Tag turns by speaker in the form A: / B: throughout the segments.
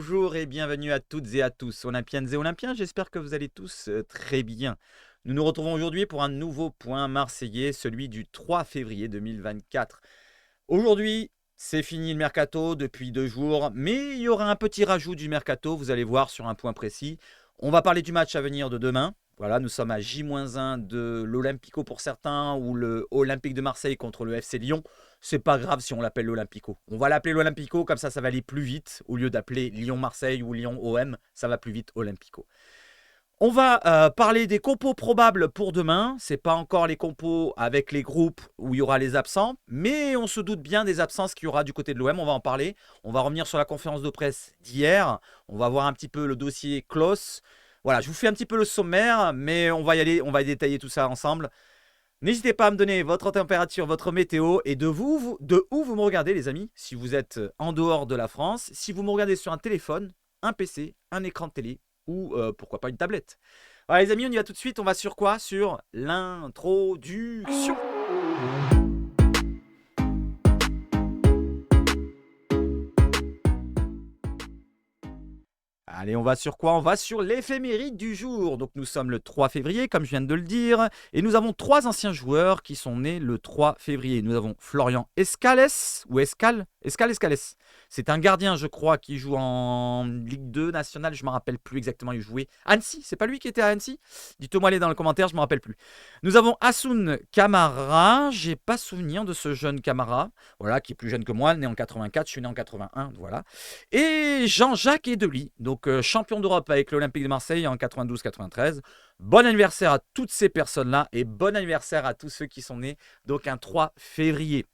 A: Bonjour et bienvenue à toutes et à tous, Olympiennes et Olympiens, j'espère que vous allez tous très bien. Nous nous retrouvons aujourd'hui pour un nouveau point marseillais, celui du 3 février 2024. Aujourd'hui, c'est fini le mercato depuis 2 jours, mais il y aura un petit rajout du mercato, vous allez voir sur un point précis. On va parler du match à venir de demain. Voilà, nous sommes à J-1 de l'Olympico pour certains, ou le Olympique de Marseille contre le FC Lyon. C'est pas grave si on l'appelle l'Olympico. On va l'appeler l'Olympico, comme ça va aller plus vite. Au lieu d'appeler Lyon-Marseille ou Lyon-OM, ça va plus vite Olympico. On va parler des compos probables pour demain. Ce n'est pas encore les compos avec les groupes où il y aura les absents, mais on se doute bien des absences qu'il y aura du côté de l'OM. On va en parler. On va revenir sur la conférence de presse d'hier. On va voir un petit peu le dossier Klose. Voilà, je vous fais un petit peu le sommaire, mais on va y aller, on va détailler tout ça ensemble. N'hésitez pas à me donner votre température, votre météo et de où vous me regardez, les amis. Si vous êtes en dehors de la France, si vous me regardez sur un téléphone, un PC, un écran de télé ou pourquoi pas une tablette. Voilà, les amis, on y va tout de suite. On va sur quoi? Sur l'introduction. Allez, on va sur quoi? On va sur l'éphéméride du jour. Donc nous sommes le 3 février, comme je viens de le dire. Et nous avons 3 anciens joueurs qui sont nés le 3 février. Nous avons Florian Escales, ou Escales. C'est un gardien, je crois, qui joue en Ligue 2 nationale. Je ne me rappelle plus exactement où il jouait. Annecy, c'est pas lui qui était à Annecy? Dites-moi les dans le commentaire, je ne me rappelle plus. Nous avons Hassoun Camara. J'ai pas souvenir de ce jeune Camara. Voilà, qui est plus jeune que moi, né en 84. Je suis né en 81. Voilà. Et Jean-Jacques Edely, donc champion d'Europe avec l'Olympique de Marseille en 92-93. Bon anniversaire à toutes ces personnes-là et bon anniversaire à tous ceux qui sont nés donc un 3 février.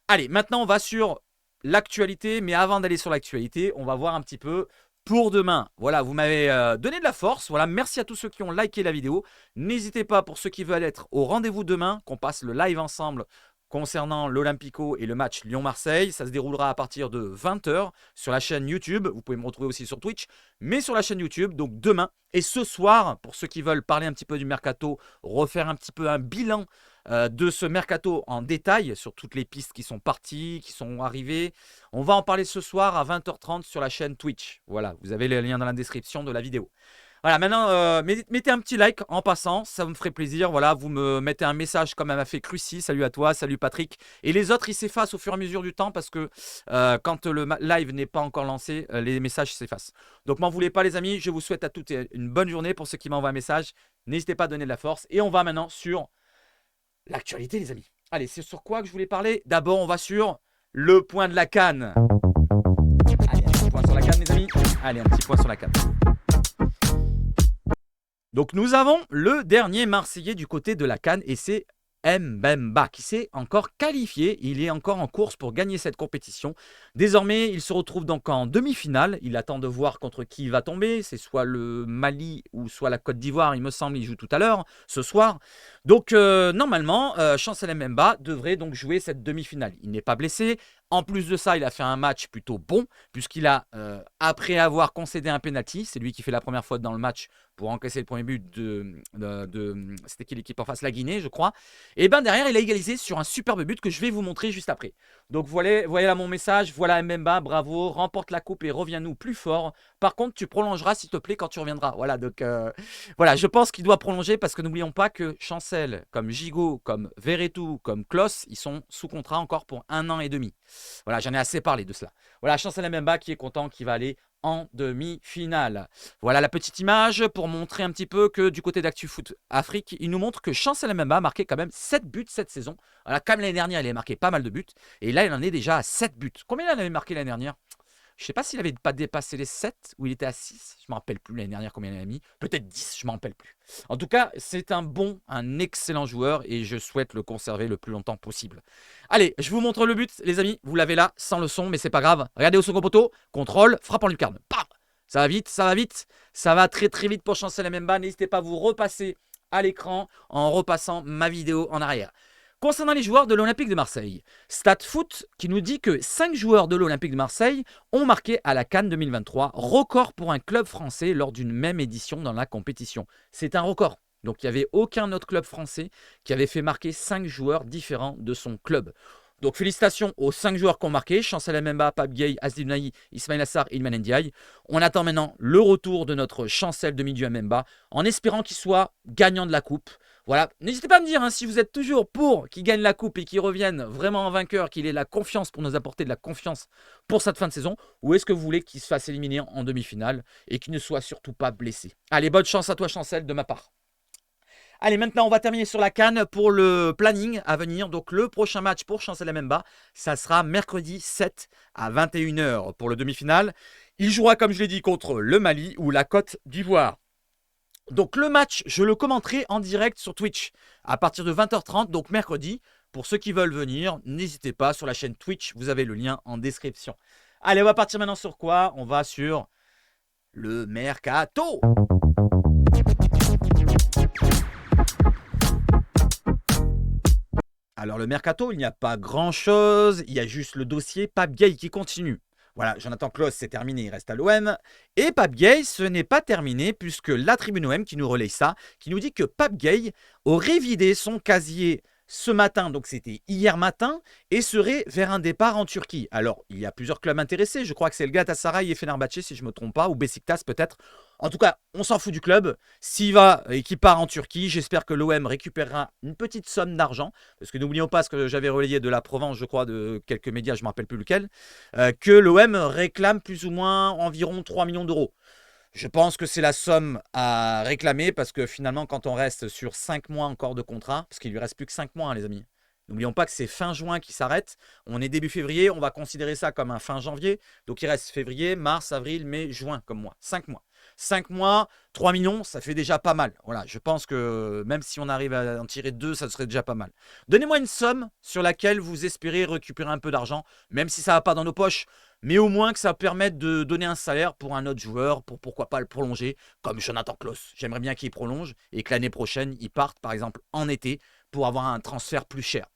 A: Allez, maintenant on va sur l'actualité, mais avant d'aller sur l'actualité, on va voir un petit peu pour demain. Voilà, vous m'avez donné de la force. Voilà, merci à tous ceux qui ont liké la vidéo. N'hésitez pas, pour ceux qui veulent être au rendez-vous demain, qu'on passe le live ensemble concernant l'Olympico et le match Lyon-Marseille. Ça se déroulera à partir de 20h sur la chaîne YouTube. Vous pouvez me retrouver aussi sur Twitch, mais sur la chaîne YouTube, donc demain. Et ce soir, pour ceux qui veulent parler un petit peu du mercato, refaire un petit peu un bilan de ce mercato en détail sur toutes les pistes qui sont parties, qui sont arrivées. On va en parler ce soir à 20h30 sur la chaîne Twitch. Voilà, vous avez le lien dans la description de la vidéo. Voilà, maintenant, mettez un petit like en passant, ça me ferait plaisir. Voilà, vous me mettez un message comme elle m'a fait Crucy. Salut à toi, salut Patrick. Et les autres, ils s'effacent au fur et à mesure du temps parce que quand le live n'est pas encore lancé, les messages s'effacent. Donc, m'en voulez pas, les amis. Je vous souhaite à toutes une bonne journée pour ceux qui m'envoient un message. N'hésitez pas à donner de la force. Et on va maintenant sur l'actualité, les amis. Allez, c'est sur quoi que je voulais parler? D'abord, on va sur le point de la CAN. Allez, un petit point sur la CAN, les amis. Allez, un petit point sur la CAN. Donc nous avons le dernier Marseillais du côté de la CAN et c'est Mbemba qui s'est encore qualifié. Il est encore en course pour gagner cette compétition. Désormais, il se retrouve donc en demi-finale. Il attend de voir contre qui il va tomber. C'est soit le Mali ou soit la Côte d'Ivoire, il me semble. Il joue tout à l'heure, ce soir. Donc normalement, Chancel Mbemba devrait donc jouer cette demi-finale. Il n'est pas blessé. En plus de ça, il a fait un match plutôt bon, puisqu'il a, après avoir concédé un penalty, c'est lui qui fait la première faute dans le match pour encaisser le premier but c'était qui l'équipe en face? La Guinée, je crois. Et bien derrière, il a égalisé sur un superbe but que je vais vous montrer juste après. Donc voilà là mon message, voilà Mbemba, bravo, remporte la coupe et reviens-nous plus fort. Par contre, tu prolongeras s'il te plaît quand tu reviendras. Voilà, donc voilà, je pense qu'il doit prolonger parce que n'oublions pas que Chancel, comme Gigot, comme Verretou, comme Klose, ils sont sous contrat encore pour 1 an et demi. Voilà, j'en ai assez parlé de cela. Voilà, Chancel Mbemba qui est content, qui va aller en demi-finale. Voilà la petite image pour montrer un petit peu que du côté d'ActuFoot Afrique, il nous montre que Chancel Mbemba a marqué quand même 7 buts cette saison. Voilà, comme l'année dernière, il a marqué pas mal de buts. Et là, il en est déjà à 7 buts. Combien il en avait marqué l'année dernière? Je ne sais pas s'il n'avait pas dépassé les 7 ou il était à 6. Je ne me rappelle plus l'année dernière combien il en a mis. Peut-être 10, je ne me rappelle plus. En tout cas, c'est un excellent joueur et je souhaite le conserver le plus longtemps possible. Allez, je vous montre le but, les amis. Vous l'avez là, sans le son, mais c'est pas grave. Regardez au second poteau, contrôle, frappe en lucarne. Bam! Ça va vite, ça va vite. Ça va très très vite pour Chancel Mbemba. N'hésitez pas à vous repasser à l'écran en repassant ma vidéo en arrière. Concernant les joueurs de l'Olympique de Marseille, StatFoot qui nous dit que 5 joueurs de l'Olympique de Marseille ont marqué à la CAN 2023, record pour un club français lors d'une même édition dans la compétition. C'est un record. Donc il n'y avait aucun autre club français qui avait fait marquer 5 joueurs différents de son club. Donc félicitations aux 5 joueurs qui ont marqué, Chancel Mbemba, Pape Gueye, Aziz Naï, Ismail Assar, Ilman Ndiaye. On attend maintenant le retour de notre Chancel de Midou Mbemba, en espérant qu'il soit gagnant de la coupe. Voilà, n'hésitez pas à me dire si vous êtes toujours pour qu'il gagne la coupe et qu'il revienne vraiment en vainqueur, qu'il ait la confiance pour nous apporter de la confiance pour cette fin de saison, ou est-ce que vous voulez qu'il se fasse éliminer en demi-finale et qu'il ne soit surtout pas blessé. Allez, bonne chance à toi Chancel de ma part. Allez, maintenant, on va terminer sur la CAN pour le planning à venir. Donc, le prochain match pour Chancel Mbemba, ça sera mercredi 7 à 21h pour le demi-finale. Il jouera, comme je l'ai dit, contre le Mali ou la Côte d'Ivoire. Donc, le match, je le commenterai en direct sur Twitch à partir de 20h30, donc mercredi. Pour ceux qui veulent venir, n'hésitez pas sur la chaîne Twitch. Vous avez le lien en description. Allez, on va partir maintenant sur quoi? On va sur le Mercato. Alors le Mercato, il n'y a pas grand-chose, il y a juste le dossier Pape Gueye qui continue. Voilà, Jonathan Klaus, c'est terminé, il reste à l'OM. Et Pape Gueye, ce n'est pas terminé puisque la tribune OM qui nous relaye ça, qui nous dit que Pape Gueye aurait vidé son casier ce matin, donc c'était hier matin, et serait vers un départ en Turquie. Alors, il y a plusieurs clubs intéressés, je crois que c'est le Galatasaray et Fenerbahçe si je ne me trompe pas, ou Beşiktaş peut-être. En tout cas, on s'en fout du club. S'il va et qu'il part en Turquie, j'espère que l'OM récupérera une petite somme d'argent, parce que n'oublions pas ce que j'avais relayé de la Provence, je crois, de quelques médias, je ne me rappelle plus lequel, que l'OM réclame plus ou moins environ 3 millions d'euros. Je pense que c'est la somme à réclamer parce que finalement, quand on reste sur 5 mois encore de contrat, parce qu'il lui reste plus que 5 mois, hein, les amis. N'oublions pas que c'est fin juin qui s'arrête. On est début février, on va considérer ça comme un fin janvier. Donc il reste février, mars, avril, mai, juin comme mois. 5 mois. 5 mois, 3 millions, ça fait déjà pas mal. Voilà, je pense que même si on arrive à en tirer 2, ça serait déjà pas mal. Donnez-moi une somme sur laquelle vous espérez récupérer un peu d'argent, même si ça ne va pas dans nos poches. Mais au moins que ça permette de donner un salaire pour un autre joueur, pour pourquoi pas le prolonger, comme Jonathan Klaus. J'aimerais bien qu'il prolonge et que l'année prochaine, il parte par exemple en été pour avoir un transfert plus cher.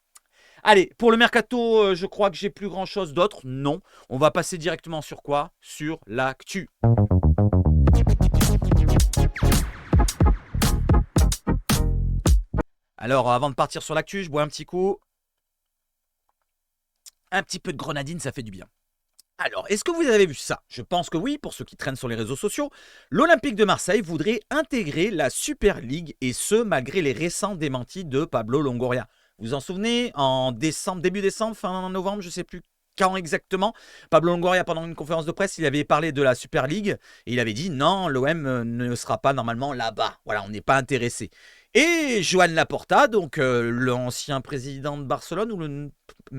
A: Allez, pour le Mercato, je crois que j'ai plus grand chose d'autre. Non, on va passer directement sur quoi? Sur l'actu. Alors, avant de partir sur l'actu, je bois un petit coup. Un petit peu de grenadine, ça fait du bien. Alors, est-ce que vous avez vu ça? Je pense que oui, pour ceux qui traînent sur les réseaux sociaux. L'Olympique de Marseille voudrait intégrer la Super League, et ce, malgré les récents démentis de Pablo Longoria. Vous vous en souvenez? En décembre, début décembre, fin novembre, je ne sais plus quand exactement, Pablo Longoria, pendant une conférence de presse, il avait parlé de la Super League, et il avait dit non, l'OM ne sera pas normalement là-bas. Voilà, on n'est pas intéressé. Et Joan Laporta, donc l'ancien président de Barcelone, ou le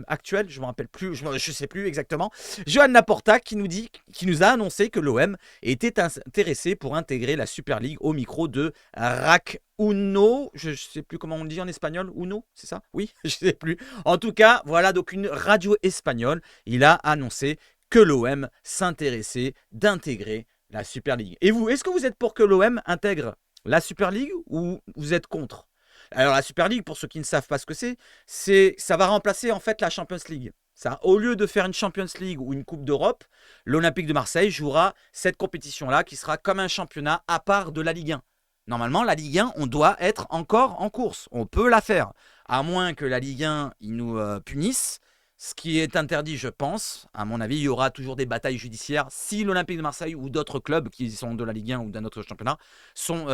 A: actuel, je ne me rappelle plus, je ne sais plus exactement, Joan Laporta qui nous a annoncé que l'OM était intéressé pour intégrer la Super League au micro de RAC Uno, je ne sais plus comment on dit en espagnol, Uno, c'est ça? Oui, je ne sais plus. En tout cas, voilà, donc une radio espagnole, il a annoncé que l'OM s'intéressait d'intégrer la Super League. Et vous, est-ce que vous êtes pour que l'OM intègre la Super League ou vous êtes contre? Alors la Super League, pour ceux qui ne savent pas ce que ça va remplacer en fait la Champions League. Ça, au lieu de faire une Champions League ou une Coupe d'Europe, l'Olympique de Marseille jouera cette compétition-là qui sera comme un championnat à part de la Ligue 1. Normalement, la Ligue 1, on doit être encore en course. On peut la faire. À moins que la Ligue 1 nous punisse. Ce qui est interdit, je pense. À mon avis, il y aura toujours des batailles judiciaires. Si l'Olympique de Marseille ou d'autres clubs qui sont de la Ligue 1 ou d'un autre championnat sont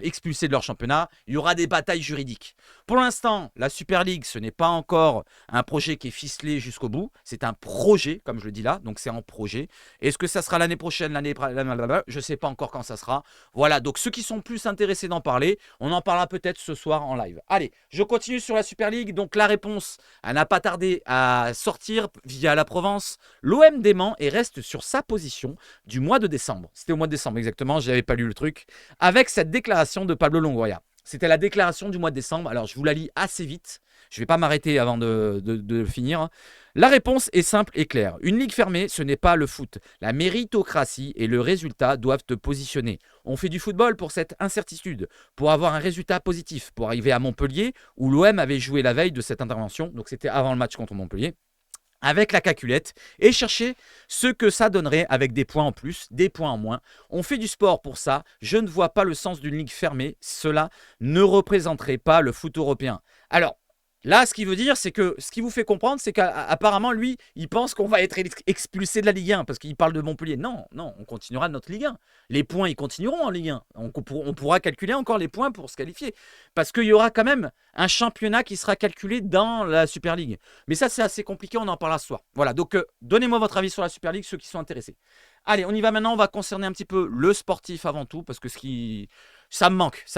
A: expulsés de leur championnat, il y aura des batailles juridiques. Pour l'instant, la Super League, ce n'est pas encore un projet qui est ficelé jusqu'au bout. C'est un projet, comme je le dis là. Donc, c'est en projet. Est-ce que ça sera l'année prochaine, je ne sais pas encore quand ça sera. Voilà, donc ceux qui sont plus intéressés d'en parler, on en parlera peut-être ce soir en live. Allez, je continue sur la Super League. Donc, la réponse, elle n'a pas tardé à sortir via la Provence. L'OM dément et reste sur sa position du mois de décembre. C'était au mois de décembre exactement, je n'avais pas lu le truc. Avec cette déclaration de Pablo Longoria. C'était la déclaration du mois de décembre. Alors je vous la lis assez vite. Je ne vais pas m'arrêter avant de finir. La réponse est simple et claire. Une ligue fermée, ce n'est pas le foot. La méritocratie et le résultat doivent te positionner. On fait du football pour cette incertitude, pour avoir un résultat positif, pour arriver à Montpellier, où l'OM avait joué la veille de cette intervention. Donc c'était avant le match contre Montpellier. Avec la calculette et chercher ce que ça donnerait avec des points en plus, des points en moins. On fait du sport pour ça. Je ne vois pas le sens d'une ligue fermée. Cela ne représenterait pas le foot européen. Alors, Là, ce qu'il veut dire, c'est que ce qui vous fait comprendre, c'est qu'apparemment, lui, il pense qu'on va être expulsé de la Ligue 1 parce qu'il parle de Montpellier. Non, non, on continuera notre Ligue 1. Les points, ils continueront en Ligue 1. On pourra calculer encore les points pour se qualifier. Parce qu'il y aura quand même un championnat qui sera calculé dans la Super League. Mais ça, c'est assez compliqué, on en parlera ce soir. Voilà, donc donnez-moi votre avis sur la Super League, ceux qui sont intéressés. Allez, on y va maintenant, on va concerner un petit peu le sportif avant tout, parce que ça me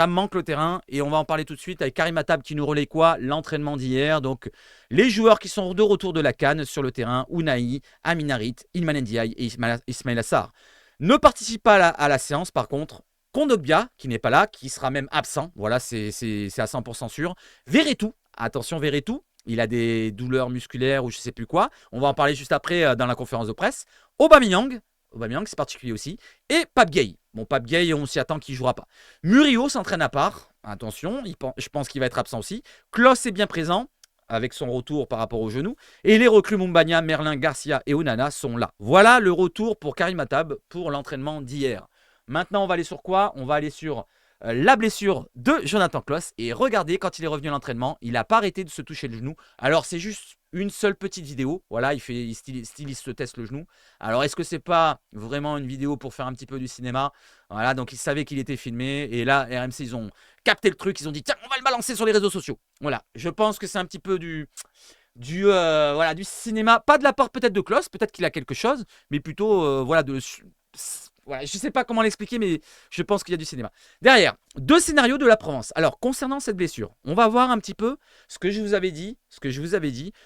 A: manque le terrain, et on va en parler tout de suite avec Karim Attab qui nous relaie quoi? L'entraînement d'hier, donc les joueurs qui sont de retour de la CAN sur le terrain, Ounahi, Amin Harit, Ilman Ndiaye et Ismail Assar. Ne participe pas à la séance par contre. Kondogbia, qui n'est pas là, qui sera même absent, voilà, c'est à 100% sûr. Verretou, attention Verretou, il a des douleurs musculaires ou je sais plus quoi. On va en parler juste après dans la conférence de presse. Aubameyang, c'est particulier aussi. Et Pape Gueye. Bon, Pape Gueye, on s'y attend qu'il ne jouera pas. Murillo s'entraîne à part. Attention, je pense qu'il va être absent aussi. Klose est bien présent avec son retour par rapport au genou. Et les recrues Mumbagna, Merlin, Garcia et Onana sont là. Voilà le retour pour Karim Attab pour l'entraînement d'hier. Maintenant, on va aller sur quoi? On va aller sur la blessure de Jonathan Klose. Et regardez, quand il est revenu à l'entraînement, il n'a pas arrêté de se toucher le genou. Alors, c'est juste une seule petite vidéo. Voilà, il stylise ce test le genou. Alors, est-ce que c'est pas vraiment une vidéo pour faire un petit peu du cinéma? Voilà, donc ils savaient qu'il était filmé. Et là, RMC, ils ont capté le truc. Ils ont dit, tiens, on va le balancer sur les réseaux sociaux. Voilà, je pense que c'est un petit peu du cinéma. Pas de la part peut-être de Klose, peut-être qu'il a quelque chose, mais plutôt, voilà, voilà, je ne sais pas comment l'expliquer, mais je pense qu'il y a du cinéma. Derrière, 2 scénarios de la Provence. Alors, concernant cette blessure, on va voir un petit peu ce que je vous avais dit.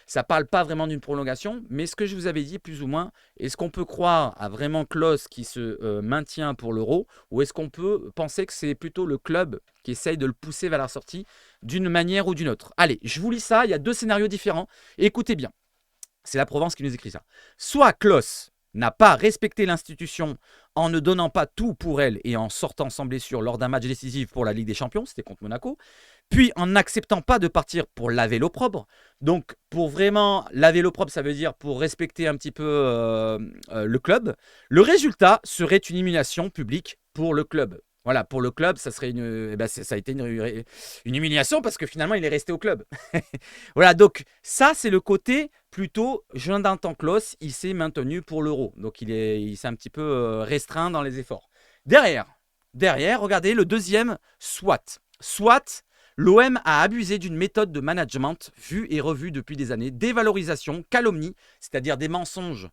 A: Ça ne parle pas vraiment d'une prolongation, mais ce que je vous avais dit, plus ou moins, est-ce qu'on peut croire à vraiment Klose qui se maintient pour l'Euro, ou est-ce qu'on peut penser que c'est plutôt le club qui essaye de le pousser vers la sortie d'une manière ou d'une autre? Allez, je vous lis ça, il y a 2 scénarios différents. Écoutez bien, c'est la Provence qui nous écrit ça. Soit Klose n'a pas respecté l'institution en ne donnant pas tout pour elle et en sortant sans blessure lors d'un match décisif pour la Ligue des Champions, c'était contre Monaco, puis en n'acceptant pas de partir pour laver l'opprobre. Donc pour vraiment laver l'opprobre, ça veut dire pour respecter un petit peu le club. Le résultat serait une humiliation publique pour le club. Voilà, pour le club, ça serait ça a été une humiliation parce que finalement, il est resté au club. Voilà, donc ça, c'est le côté plutôt Jonathan Klose, il s'est maintenu pour l'Euro. Donc il s'est un petit peu restreint dans les efforts. Derrière, regardez le deuxième, SWAT. SWAT, l'OM a abusé d'une méthode de management vue et revue depuis des années. Dévalorisation, calomnie, c'est-à-dire des mensonges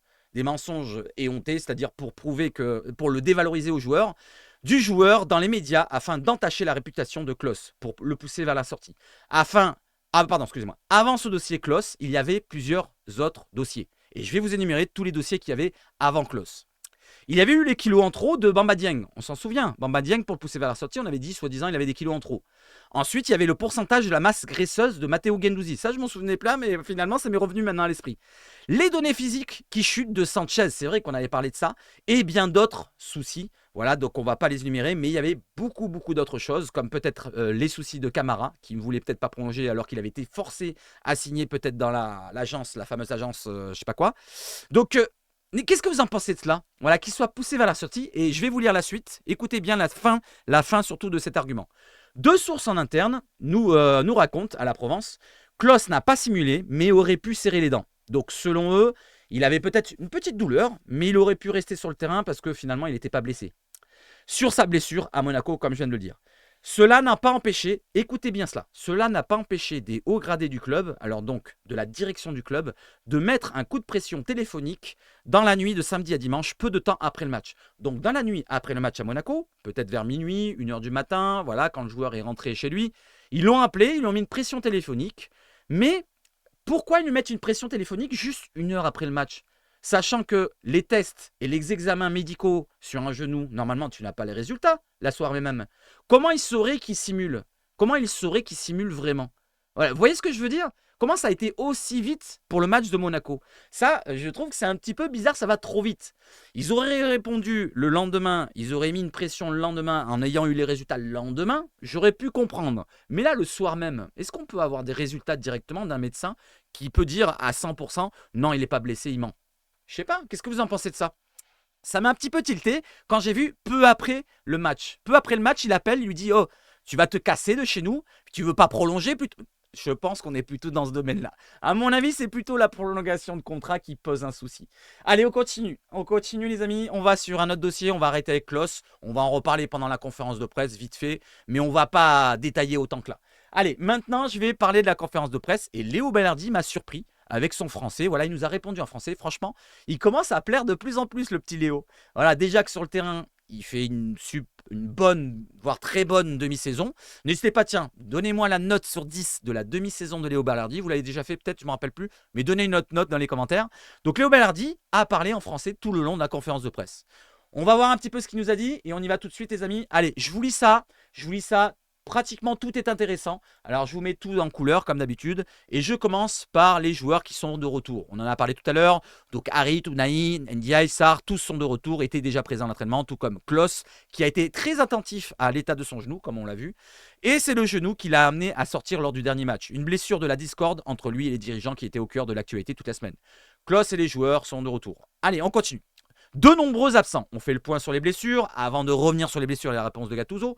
A: éhontés, c'est-à-dire pour le dévaloriser aux joueurs. Du joueur dans les médias afin d'entacher la réputation de Klose pour le pousser vers la sortie. Avant ce dossier Klose, il y avait plusieurs autres dossiers. Et je vais vous énumérer tous les dossiers qu'il y avait avant Klose. Il y avait eu les kilos en trop de Bamba Dieng. On s'en souvient. Bamba Dieng, pour le pousser vers la sortie, on avait dit, soi-disant, il avait des kilos en trop. Ensuite, il y avait le pourcentage de la masse graisseuse de Matteo Guendouzi. Ça, je m'en souvenais pas, mais finalement, ça m'est revenu maintenant à l'esprit. Les données physiques qui chutent de Sanchez, c'est vrai qu'on avait parlé de ça, et bien d'autres soucis. Voilà, donc on ne va pas les énumérer, mais il y avait beaucoup d'autres choses, comme peut-être les soucis de Camara, qui ne voulait peut-être pas prolonger alors qu'il avait été forcé à signer peut-être dans l'agence, la fameuse agence, je sais pas quoi. Donc, qu'est-ce que vous en pensez de cela? Voilà, qu'il soit poussé vers la sortie, et je vais vous lire la suite. Écoutez bien la fin surtout de cet argument. 2 sources en interne nous racontent à la Provence, Klose n'a pas simulé, mais aurait pu serrer les dents. Donc selon eux, il avait peut-être une petite douleur, mais il aurait pu rester sur le terrain parce que finalement, il n'était pas blessé. Sur sa blessure à Monaco, comme je viens de le dire. Cela n'a pas empêché, écoutez bien cela, cela n'a pas empêché des hauts gradés du club, alors donc de la direction du club, de mettre un coup de pression téléphonique dans la nuit de samedi à dimanche, peu de temps après le match. Donc dans la nuit après le match à Monaco, peut-être vers minuit, 1h du matin, voilà, quand le joueur est rentré chez lui, ils l'ont appelé, ils lui ont mis une pression téléphonique, mais pourquoi ils lui mettent une pression téléphonique juste 1 heure après le match? Sachant que les tests et les examens médicaux sur un genou, normalement, tu n'as pas les résultats la soirée même. Comment ils sauraient qu'ils simulent? Comment ils sauraient qu'ils simulent vraiment? Voilà, vous voyez ce que je veux dire? Comment ça a été aussi vite pour le match de Monaco? Ça, je trouve que c'est un petit peu bizarre, ça va trop vite. Ils auraient répondu le lendemain, ils auraient mis une pression le lendemain en ayant eu les résultats le lendemain, j'aurais pu comprendre. Mais là, le soir même, est-ce qu'on peut avoir des résultats directement d'un médecin qui peut dire à 100% non, il n'est pas blessé, il ment? Je sais pas, qu'est-ce que vous en pensez de ça? Ça m'a un petit peu tilté quand j'ai vu peu après le match. Peu après le match, il appelle, il lui dit « Oh, tu vas te casser de chez nous, tu veux pas prolonger ?» Je pense qu'on est plutôt dans ce domaine-là. À mon avis, c'est plutôt la prolongation de contrat qui pose un souci. Allez, on continue. On continue, les amis. On va sur un autre dossier. On va arrêter avec Klose. On va en reparler pendant la conférence de presse, vite fait. Mais on ne va pas détailler autant que là. Allez, maintenant, je vais parler de la conférence de presse. Et Léo Balerdi m'a surpris avec son français. Voilà, il nous a répondu en français. Franchement, il commence à plaire de plus en plus, le petit Léo. Voilà, déjà que sur le terrain, il fait une bonne, voire très bonne demi-saison. N'hésitez pas, tiens, donnez-moi la note sur 10 de la demi-saison de Léo Balerdi. Vous l'avez déjà fait peut-être, je ne me rappelle plus, mais donnez une note dans les commentaires. Donc Léo Balerdi a parlé en français tout le long de la conférence de presse. On va voir un petit peu ce qu'il nous a dit et on y va tout de suite, les amis. Allez, je vous lis ça. Pratiquement tout est intéressant. Alors je vous mets tout en couleur comme d'habitude. Et je commence par les joueurs qui sont de retour. On en a parlé tout à l'heure. Donc Harit, Unai, Ndiaye, Sarr, tous sont de retour, étaient déjà présents à l'entraînement, tout comme Klose, qui a été très attentif à l'état de son genou, comme on l'a vu. Et c'est le genou qui l'a amené à sortir lors du dernier match. Une blessure de la discorde entre lui et les dirigeants qui était au cœur de l'actualité toute la semaine. Klose et les joueurs sont de retour. Allez, on continue. De nombreux absents. On fait le point sur les blessures. Avant de revenir sur les blessures et la réponse de Gattuso.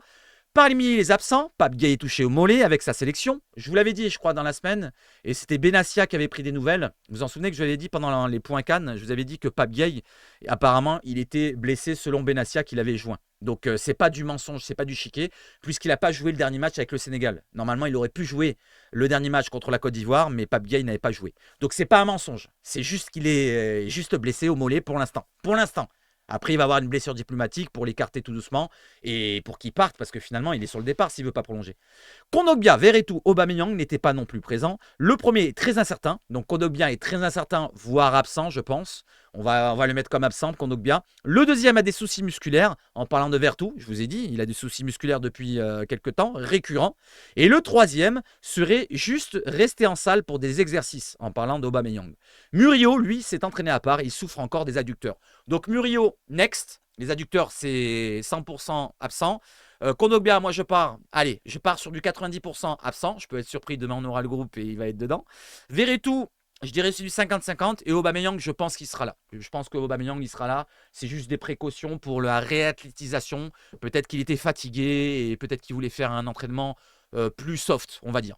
A: Parmi les absents, Pape Gueye est touché au mollet avec sa sélection. Je vous l'avais dit, je crois, dans la semaine. Et c'était Benassia qui avait pris des nouvelles. Vous vous en souvenez que je vous avais dit pendant les points Cannes, je vous avais dit que Pape Gueye, apparemment, il était blessé selon Benassia qu'il avait joint. Donc, c'est pas du mensonge, c'est pas du chiquet, puisqu'il n'a pas joué le dernier match avec le Sénégal. Normalement, il aurait pu jouer le dernier match contre la Côte d'Ivoire, mais Pape Gueye n'avait pas joué. Donc, c'est pas un mensonge. C'est juste qu'il est juste blessé au mollet pour l'instant. Pour l'instant. Après, il va avoir une blessure diplomatique pour l'écarter tout doucement et pour qu'il parte parce que finalement, il est sur le départ s'il ne veut pas prolonger. Kondogbia, Verretou, Aubameyang n'étaient pas non plus présents. Le premier est très incertain. Donc, Kondogbia est très incertain, voire absent, je pense. On va le mettre comme absent, Kondogbia. Le deuxième a des soucis musculaires. En parlant de Verretou, je vous ai dit, il a des soucis musculaires depuis quelques temps, récurrents. Et le troisième serait juste rester en salle pour des exercices, en parlant d'Aubameyang. Murillo, lui, s'est entraîné à part. Il souffre encore des adducteurs. Donc, Murillo, next. Les adducteurs, c'est 100% absent. Kondogbia, moi, je pars sur du 90% absent. Je peux être surpris, demain, on aura le groupe et il va être dedans. Verretou, je dirais c'est du 50-50. Et Aubameyang, je pense qu'il sera là. Je pense qu'Aubameyang, il sera là. C'est juste des précautions pour la réathlétisation. Peut-être qu'il était fatigué et peut-être qu'il voulait faire un entraînement plus soft, on va dire.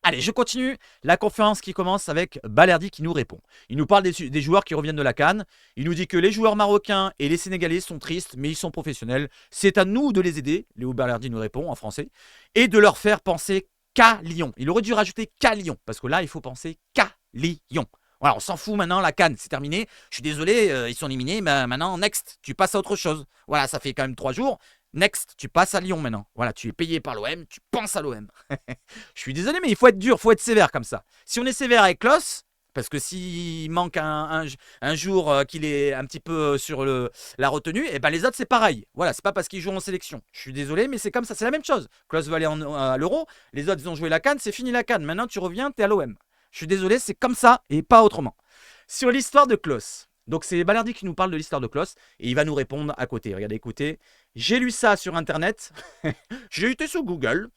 A: Allez, je continue. La conférence qui commence avec Balerdi qui nous répond. Il nous parle des joueurs qui reviennent de la CAN. Il nous dit que les joueurs marocains et les Sénégalais sont tristes, mais ils sont professionnels. C'est à nous de les aider. Léo Balerdi nous répond en français. Et de leur faire penser qu'à Lyon. Il aurait dû rajouter qu'à Lyon, parce que là, il faut penser qu'à Lyon. Voilà, on s'en fout maintenant, la CAN, c'est terminé. Je suis désolé, ils sont éliminés. Ben, maintenant, next, tu passes à autre chose. Voilà, ça fait quand même 3 jours. Next, tu passes à Lyon maintenant. Voilà, tu es payé par l'OM, tu penses à l'OM. Je suis désolé, mais il faut être dur, il faut être sévère comme ça. Si on est sévère avec Klose, parce que s'il manque un jour qu'il est un petit peu sur la retenue, et ben les autres c'est pareil. Voilà, c'est pas parce qu'ils jouent en sélection. Je suis désolé, mais c'est comme ça, c'est la même chose. Klose va aller à l'Euro, les autres ils ont joué la CAN, c'est fini la CAN. Maintenant tu reviens, t'es à l'OM. Je suis désolé, c'est comme ça et pas autrement. Sur l'histoire de Klose. Donc c'est Balerdi qui nous parle de l'histoire de Klose et il va nous répondre à côté. Regardez, écoutez, j'ai lu ça sur internet, j'ai été sur Google,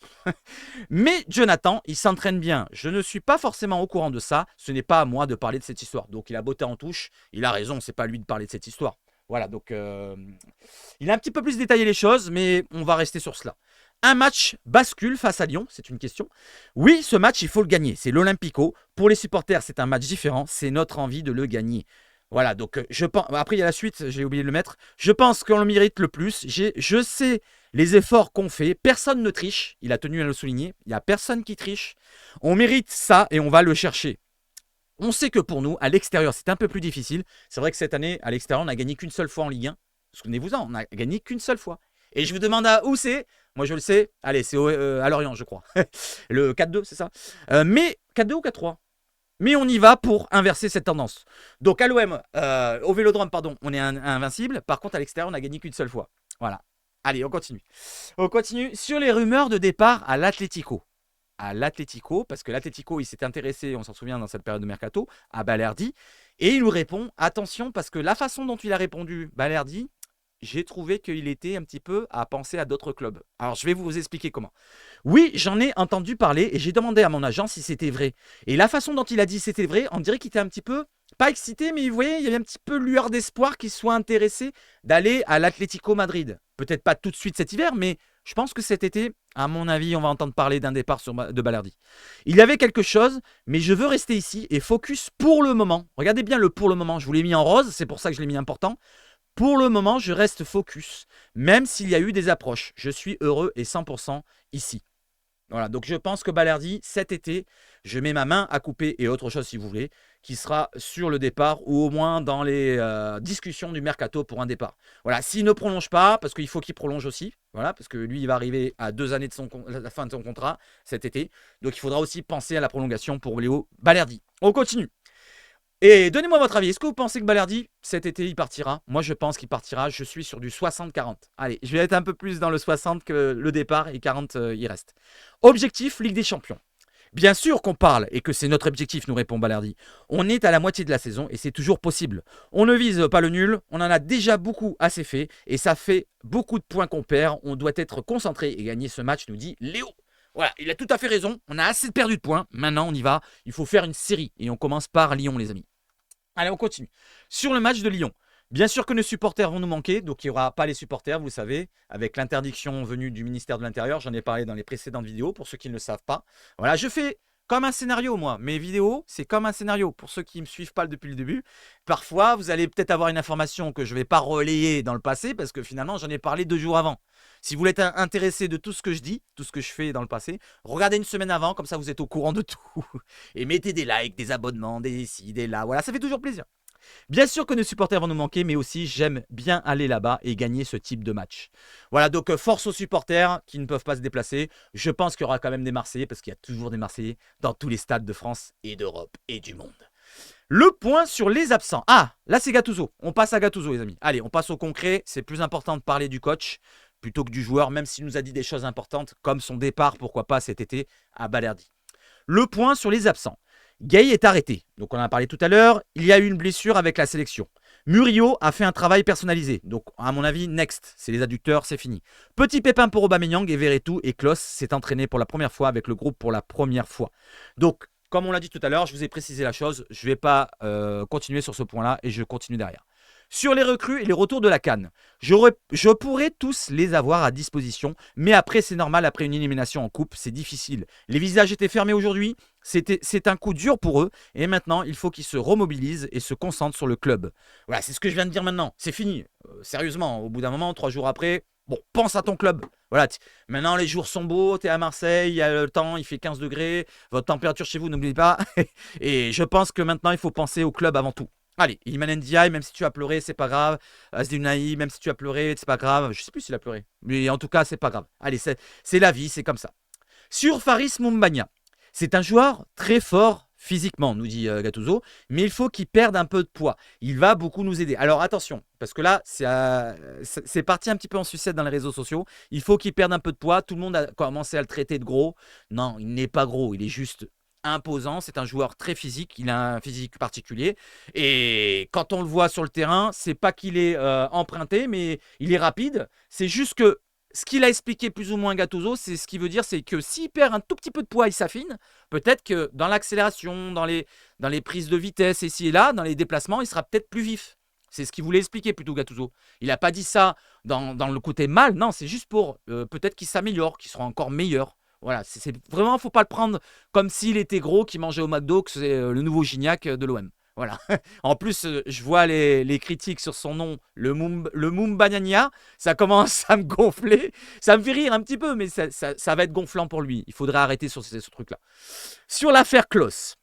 A: mais Jonathan, il s'entraîne bien. Je ne suis pas forcément au courant de ça, ce n'est pas à moi de parler de cette histoire. Donc il a botté en touche, il a raison, c'est pas à lui de parler de cette histoire. Voilà, donc il a un petit peu plus détaillé les choses, mais on va rester sur cela. Un match bascule face à Lyon, c'est une question. Oui, ce match, il faut le gagner, c'est l'Olympico. Pour les supporters, c'est un match différent, c'est notre envie de le gagner. Voilà, donc je pense. Après, il y a la suite, j'ai oublié de le mettre. Je pense qu'on le mérite le plus. Je sais les efforts qu'on fait. Personne ne triche. Il a tenu à le souligner. Il n'y a personne qui triche. On mérite ça et on va le chercher. On sait que pour nous, à l'extérieur, c'est un peu plus difficile. C'est vrai que cette année, à l'extérieur, on n'a gagné qu'une seule fois en Ligue 1. Souvenez-vous-en, on n'a gagné qu'une seule fois. Et je vous demande où c'est. Moi, je le sais. Allez, c'est à Lorient, je crois. Le 4-2, c'est ça. Mais 4-2 ou 4-3 ? Mais on y va pour inverser cette tendance. Donc à l'OM, au Vélodrome, pardon, on est invincible. Par contre, à l'extérieur, on n'a gagné qu'une seule fois. Voilà. Allez, on continue. On continue sur les rumeurs de départ à l'Atlético. À l'Atlético, parce que l'Atlético, il s'est intéressé, on s'en souvient dans cette période de mercato, à Balerdi. Et il nous répond, attention, parce que la façon dont il a répondu, Balerdi, j'ai trouvé qu'il était un petit peu à penser à d'autres clubs. Alors, je vais vous expliquer comment. Oui, j'en ai entendu parler et j'ai demandé à mon agent si c'était vrai. Et la façon dont il a dit c'était vrai, on dirait qu'il était un petit peu, pas excité, mais vous voyez, il y avait un petit peu lueur d'espoir qu'il soit intéressé d'aller à l'Atlético Madrid. Peut-être pas tout de suite cet hiver, mais Je pense que cet été, à mon avis, on va entendre parler d'un départ de Balerdi. Il y avait quelque chose, mais je veux rester ici et focus pour le moment. Regardez bien le pour le moment. Je vous l'ai mis en rose, c'est pour ça que je l'ai mis important. Pour le moment, je reste focus, même s'il y a eu des approches. Je suis heureux et 100% ici. Voilà, donc je pense que Balerdi, cet été, je mets ma main à couper et autre chose si vous voulez, qui sera sur le départ ou au moins dans les discussions du mercato pour un départ. Voilà, s'il ne prolonge pas, parce qu'il faut qu'il prolonge aussi, voilà, parce que lui, il va arriver à 2 années de la fin de son contrat cet été, donc il faudra aussi penser à la prolongation pour Léo Balerdi. On continue. Et donnez-moi votre avis. Est-ce que vous pensez que Balerdi, cet été, il partira? Moi, je pense qu'il partira. Je suis sur du 60-40. Allez, je vais être un peu plus dans le 60 que le départ et 40, il reste. Objectif, Ligue des Champions. Bien sûr qu'on parle et que c'est notre objectif, nous répond Balerdi. On est à la moitié de la saison et c'est toujours possible. On ne vise pas le nul, on en a déjà beaucoup assez fait et ça fait beaucoup de points qu'on perd. On doit être concentré et gagner ce match, nous dit Léo. Voilà, il a tout à fait raison. On a assez perdu de points. Maintenant, on y va. Il faut faire une série et on commence par Lyon, les amis. Allez, on continue. Sur le match de Lyon, bien sûr que nos supporters vont nous manquer, donc il n'y aura pas les supporters, vous savez, avec l'interdiction venue du ministère de l'Intérieur, j'en ai parlé dans les précédentes vidéos, pour ceux qui ne le savent pas. Voilà, je fais comme un scénario, moi. Mes vidéos, c'est comme un scénario. Pour ceux qui ne me suivent pas depuis le début, parfois, vous allez peut-être avoir une information que je ne vais pas relayer dans le passé, parce que finalement, j'en ai parlé 2 jours avant. Si vous voulez être intéressé de tout ce que je dis, tout ce que je fais dans le passé, regardez une semaine avant, comme ça vous êtes au courant de tout. Et mettez des likes, des abonnements, des ici, des là. Voilà, ça fait toujours plaisir. Bien sûr que nos supporters vont nous manquer, mais aussi j'aime bien aller là-bas et gagner ce type de match. Voilà, donc force aux supporters qui ne peuvent pas se déplacer. Je pense qu'il y aura quand même des Marseillais, parce qu'il y a toujours des Marseillais dans tous les stades de France et d'Europe et du monde. Le point sur les absents. Ah, là c'est Gattuso. On passe à Gattuso, les amis. Allez, on passe au concret. C'est plus important de parler du coach plutôt que du joueur, même s'il nous a dit des choses importantes, comme son départ, pourquoi pas, cet été à Balerdi. Le point sur les absents. Gay est arrêté, donc on en a parlé tout à l'heure, il y a eu une blessure avec la sélection. Murillo a fait un travail personnalisé, donc à mon avis, next, c'est les adducteurs, c'est fini. Petit pépin pour Aubameyang et Verretou et Klose s'est entraîné pour la première fois avec le groupe pour la première fois. Donc, comme on l'a dit tout à l'heure, je vous ai précisé la chose, je ne vais pas continuer sur ce point-là et je continue derrière. Sur les recrues et les retours de la CAN, je pourrais tous les avoir à disposition, mais après c'est normal, après une élimination en coupe, c'est difficile. Les visages étaient fermés aujourd'hui, c'est un coup dur pour eux, et maintenant il faut qu'ils se remobilisent et se concentrent sur le club. Voilà, c'est ce que je viens de dire maintenant, c'est fini. Sérieusement, au bout d'un moment, 3 jours après, bon, pense à ton club. Voilà, maintenant les jours sont beaux, tu es à Marseille, il y a le temps, il fait 15 degrés, votre température chez vous, n'oubliez pas. Et je pense que maintenant il faut penser au club avant tout. Allez, Iliman Ndiaye, même si tu as pleuré, c'est pas grave. Asdounaï, même si tu as pleuré, c'est pas grave. Je sais plus s'il a pleuré. Mais en tout cas, c'est pas grave. Allez, c'est la vie, c'est comme ça. Sur Faris Moumbagna, c'est un joueur très fort physiquement, nous dit Gattuso, mais il faut qu'il perde un peu de poids. Il va beaucoup nous aider. Alors attention, parce que là, c'est parti un petit peu en sucette dans les réseaux sociaux. Il faut qu'il perde un peu de poids. Tout le monde a commencé à le traiter de gros. Non, il n'est pas gros, il est juste imposant, c'est un joueur très physique, il a un physique particulier et quand on le voit sur le terrain, c'est pas qu'il est emprunté, mais il est rapide, c'est juste que ce qu'il a expliqué plus ou moins Gattuso, c'est ce qu'il veut dire, c'est que s'il perd un tout petit peu de poids, il s'affine, peut-être que dans l'accélération, dans les prises de vitesse ici et là, dans les déplacements, il sera peut-être plus vif. C'est ce qu'il voulait expliquer plutôt Gattuso. Il n'a pas dit ça dans le côté mal, non, c'est juste pour peut-être qu'il s'améliore, qu'il sera encore meilleur. Voilà, c'est vraiment, faut pas le prendre comme s'il était gros, qu'il mangeait au McDo, que c'est le nouveau Gignac de l'OM. Voilà. En plus, je vois les critiques sur son nom, le Moumbagna, ça commence à me gonfler. Ça me fait rire un petit peu, mais ça va être gonflant pour lui. Il faudrait arrêter sur ce truc-là. Sur l'affaire Klose.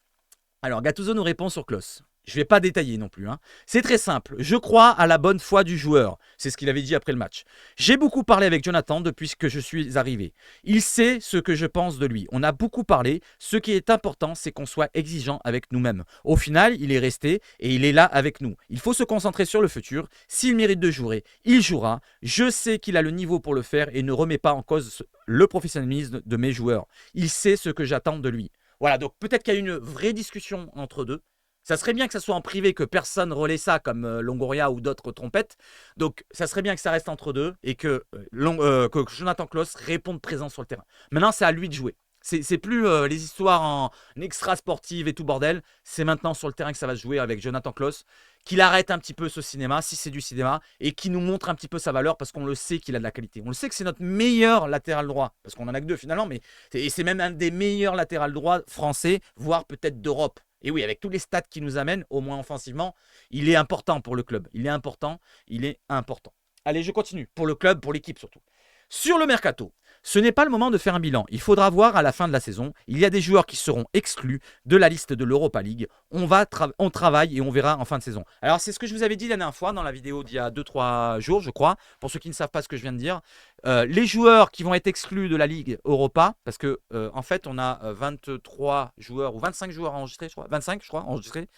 A: Alors, Gattuso nous répond sur Klose. Je ne vais pas détailler non plus. C'est très simple. Je crois à la bonne foi du joueur. C'est ce qu'il avait dit après le match. J'ai beaucoup parlé avec Jonathan depuis que je suis arrivé. Il sait ce que je pense de lui. On a beaucoup parlé. Ce qui est important, c'est qu'on soit exigeant avec nous-mêmes. Au final, il est resté et il est là avec nous. Il faut se concentrer sur le futur. S'il mérite de jouer, il jouera. Je sais qu'il a le niveau pour le faire et ne remet pas en cause le professionnalisme de mes joueurs. Il sait ce que j'attends de lui. Voilà, donc peut-être qu'il y a une vraie discussion entre deux. Ça serait bien que ça soit en privé, que personne relaie ça comme Longoria ou d'autres trompettes. Donc, ça serait bien que ça reste entre deux et que Jonathan Klose réponde présent sur le terrain. Maintenant, c'est à lui de jouer. C'est plus les histoires en extra sportives et tout bordel. C'est maintenant sur le terrain que ça va se jouer avec Jonathan Klaus, qu'il arrête un petit peu ce cinéma, si c'est du cinéma, et qui nous montre un petit peu sa valeur parce qu'on le sait qu'il a de la qualité. On le sait que c'est notre meilleur latéral droit, parce qu'on en a que 2 finalement, mais c'est même un des meilleurs latéral droits français, voire peut-être d'Europe. Et oui, avec tous les stats qu'il nous amène, au moins offensivement, il est important pour le club. Il est important, il est important. Allez, je continue. Pour le club, pour l'équipe surtout. Sur le mercato, ce n'est pas le moment de faire un bilan. Il faudra voir à la fin de la saison. Il y a des joueurs qui seront exclus de la liste de l'Europa League. On travaille et on verra en fin de saison. Alors, c'est ce que je vous avais dit la dernière fois dans la vidéo d'il y a 2-3 jours, je crois. Pour ceux qui ne savent pas ce que je viens de dire. Les joueurs qui vont être exclus de la Ligue Europa, parce que en fait, on a 23 joueurs ou 25 joueurs enregistrés, je crois. 25, je crois, enregistrés.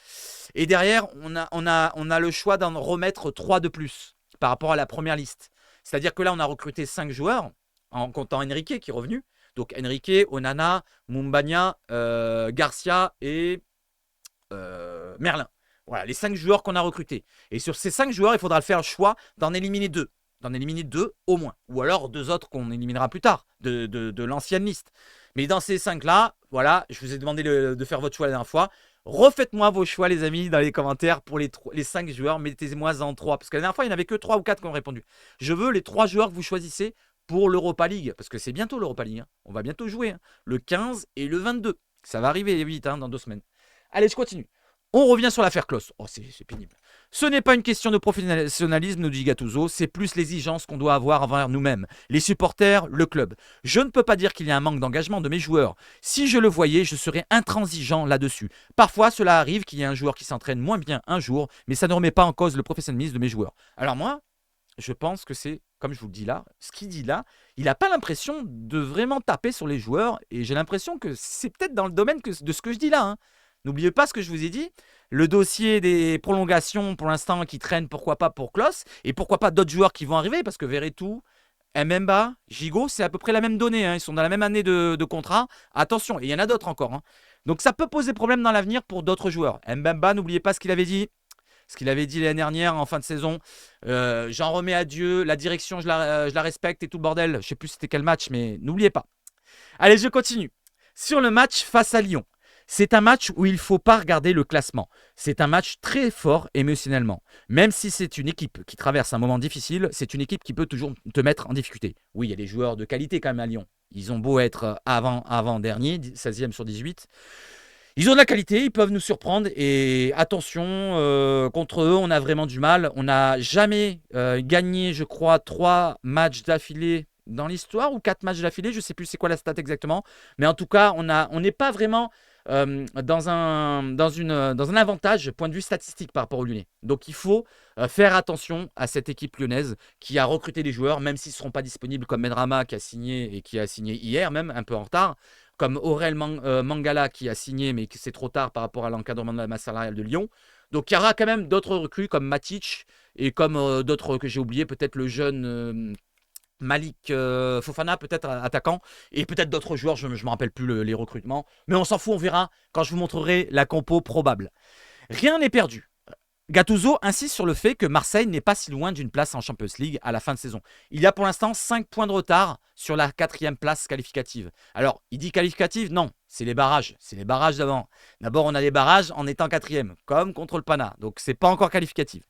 A: Et derrière, on a le choix d'en remettre 3 de plus par rapport à la première liste. C'est-à-dire que là, on a recruté 5 joueurs, en comptant Enrique qui est revenu. Donc Enrique, Onana, Mumbagna, Garcia et Merlin. Voilà, les 5 joueurs qu'on a recrutés. Et sur ces 5 joueurs, il faudra faire le choix d'en éliminer 2. D'en éliminer 2 au moins. Ou alors 2 autres qu'on éliminera plus tard, de l'ancienne liste. Mais dans ces 5-là, voilà, je vous ai demandé de faire votre choix la dernière fois. Refaites-moi vos choix, les amis, dans les commentaires pour les 5 joueurs. Mettez-moi en 3. Parce que la dernière fois, il n'y en avait que 3 ou 4 qui ont répondu. Je veux les 3 joueurs que vous choisissez pour l'Europa League. Parce que c'est bientôt l'Europa League. Hein. On va bientôt jouer. Hein. Le 15 et le 22. Ça va arriver vite dans 2 semaines. Allez, je continue. On revient sur l'affaire Klaus. Oh, c'est pénible. Ce n'est pas une question de professionnalisme, nous dit Gattuso, c'est plus l'exigence qu'on doit avoir envers nous-mêmes, les supporters, le club. Je ne peux pas dire qu'il y a un manque d'engagement de mes joueurs. Si je le voyais, je serais intransigeant là-dessus. Parfois, cela arrive qu'il y ait un joueur qui s'entraîne moins bien un jour, mais ça ne remet pas en cause le professionnalisme de mes joueurs. Alors moi, je pense que c'est, comme je vous le dis là, ce qu'il dit là, il n'a pas l'impression de vraiment taper sur les joueurs, et j'ai l'impression que c'est peut-être dans le domaine de ce que je dis là, hein. N'oubliez pas ce que je vous ai dit, le dossier des prolongations pour l'instant qui traîne, pourquoi pas pour Klaus, et pourquoi pas d'autres joueurs qui vont arriver, parce que Verretou, Mbemba, Gigot, c'est à peu près la même donnée, hein, ils sont dans la même année de contrat, attention, et il y en a d'autres encore. Hein. Donc ça peut poser problème dans l'avenir pour d'autres joueurs. Mbemba, n'oubliez pas ce qu'il avait dit l'année dernière en fin de saison, j'en remets à Dieu, la direction je la respecte et tout le bordel, je ne sais plus c'était quel match, mais n'oubliez pas. Allez, je continue. Sur le match face à Lyon. C'est un match où il ne faut pas regarder le classement. C'est un match très fort émotionnellement. Même si c'est une équipe qui traverse un moment difficile, c'est une équipe qui peut toujours te mettre en difficulté. Oui, il y a des joueurs de qualité quand même à Lyon. Ils ont beau être avant-dernier, 16e sur 18. Ils ont de la qualité, ils peuvent nous surprendre. Et attention, contre eux, on a vraiment du mal. On n'a jamais gagné, je crois, 3 matchs d'affilée dans l'histoire ou 4 matchs d'affilée. Je ne sais plus c'est quoi la stat exactement. Mais en tout cas, on n'est pas vraiment... dans un avantage point de vue statistique par rapport aux Lyonnais. Donc il faut faire attention à cette équipe lyonnaise qui a recruté des joueurs, même s'ils ne seront pas disponibles, comme Benrahma qui a signé et qui a signé hier même, un peu en retard, comme Aurel Mangala qui a signé mais c'est trop tard par rapport à l'encadrement de la masse salariale de Lyon. Donc il y aura quand même d'autres recrues comme Matic et comme d'autres que j'ai oubliés, peut-être le jeune... Malik Fofana, peut-être attaquant, et peut-être d'autres joueurs, je ne me rappelle plus les recrutements. Mais on s'en fout, on verra quand je vous montrerai la compo probable. Rien n'est perdu. Gattuso insiste sur le fait que Marseille n'est pas si loin d'une place en Champions League à la fin de saison. Il y a pour l'instant 5 points de retard sur la 4e place qualificative. Alors, il dit qualificative? Non, c'est les barrages. C'est les barrages d'avant. D'abord, on a les barrages en étant 4e, comme contre le Pana. Donc, c'est pas encore qualificatif.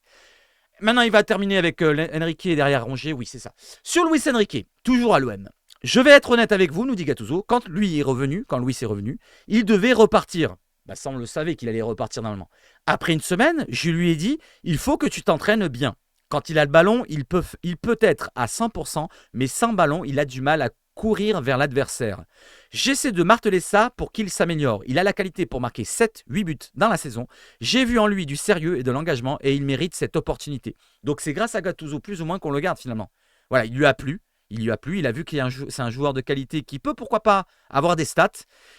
A: Maintenant, il va terminer avec Enrique derrière Rongier. Oui, c'est ça. Sur Luis Enrique, toujours à l'OM. Je vais être honnête avec vous, nous dit Gattuso. Quand Louis est revenu, il devait repartir. Ça, on le savait qu'il allait repartir normalement. Après une semaine, je lui ai dit, il faut que tu t'entraînes bien. Quand il a le ballon, il peut être à 100%, mais sans ballon, il a du mal à courir vers l'adversaire. J'essaie de marteler ça pour qu'il s'améliore. Il a la qualité pour marquer 7-8 buts dans la saison. J'ai vu en lui du sérieux et de l'engagement et il mérite cette opportunité. Donc c'est grâce à Gattuso plus ou moins qu'on le garde finalement. Voilà, il lui a plu. Il a vu que c'est un joueur de qualité qui peut pourquoi pas avoir des stats,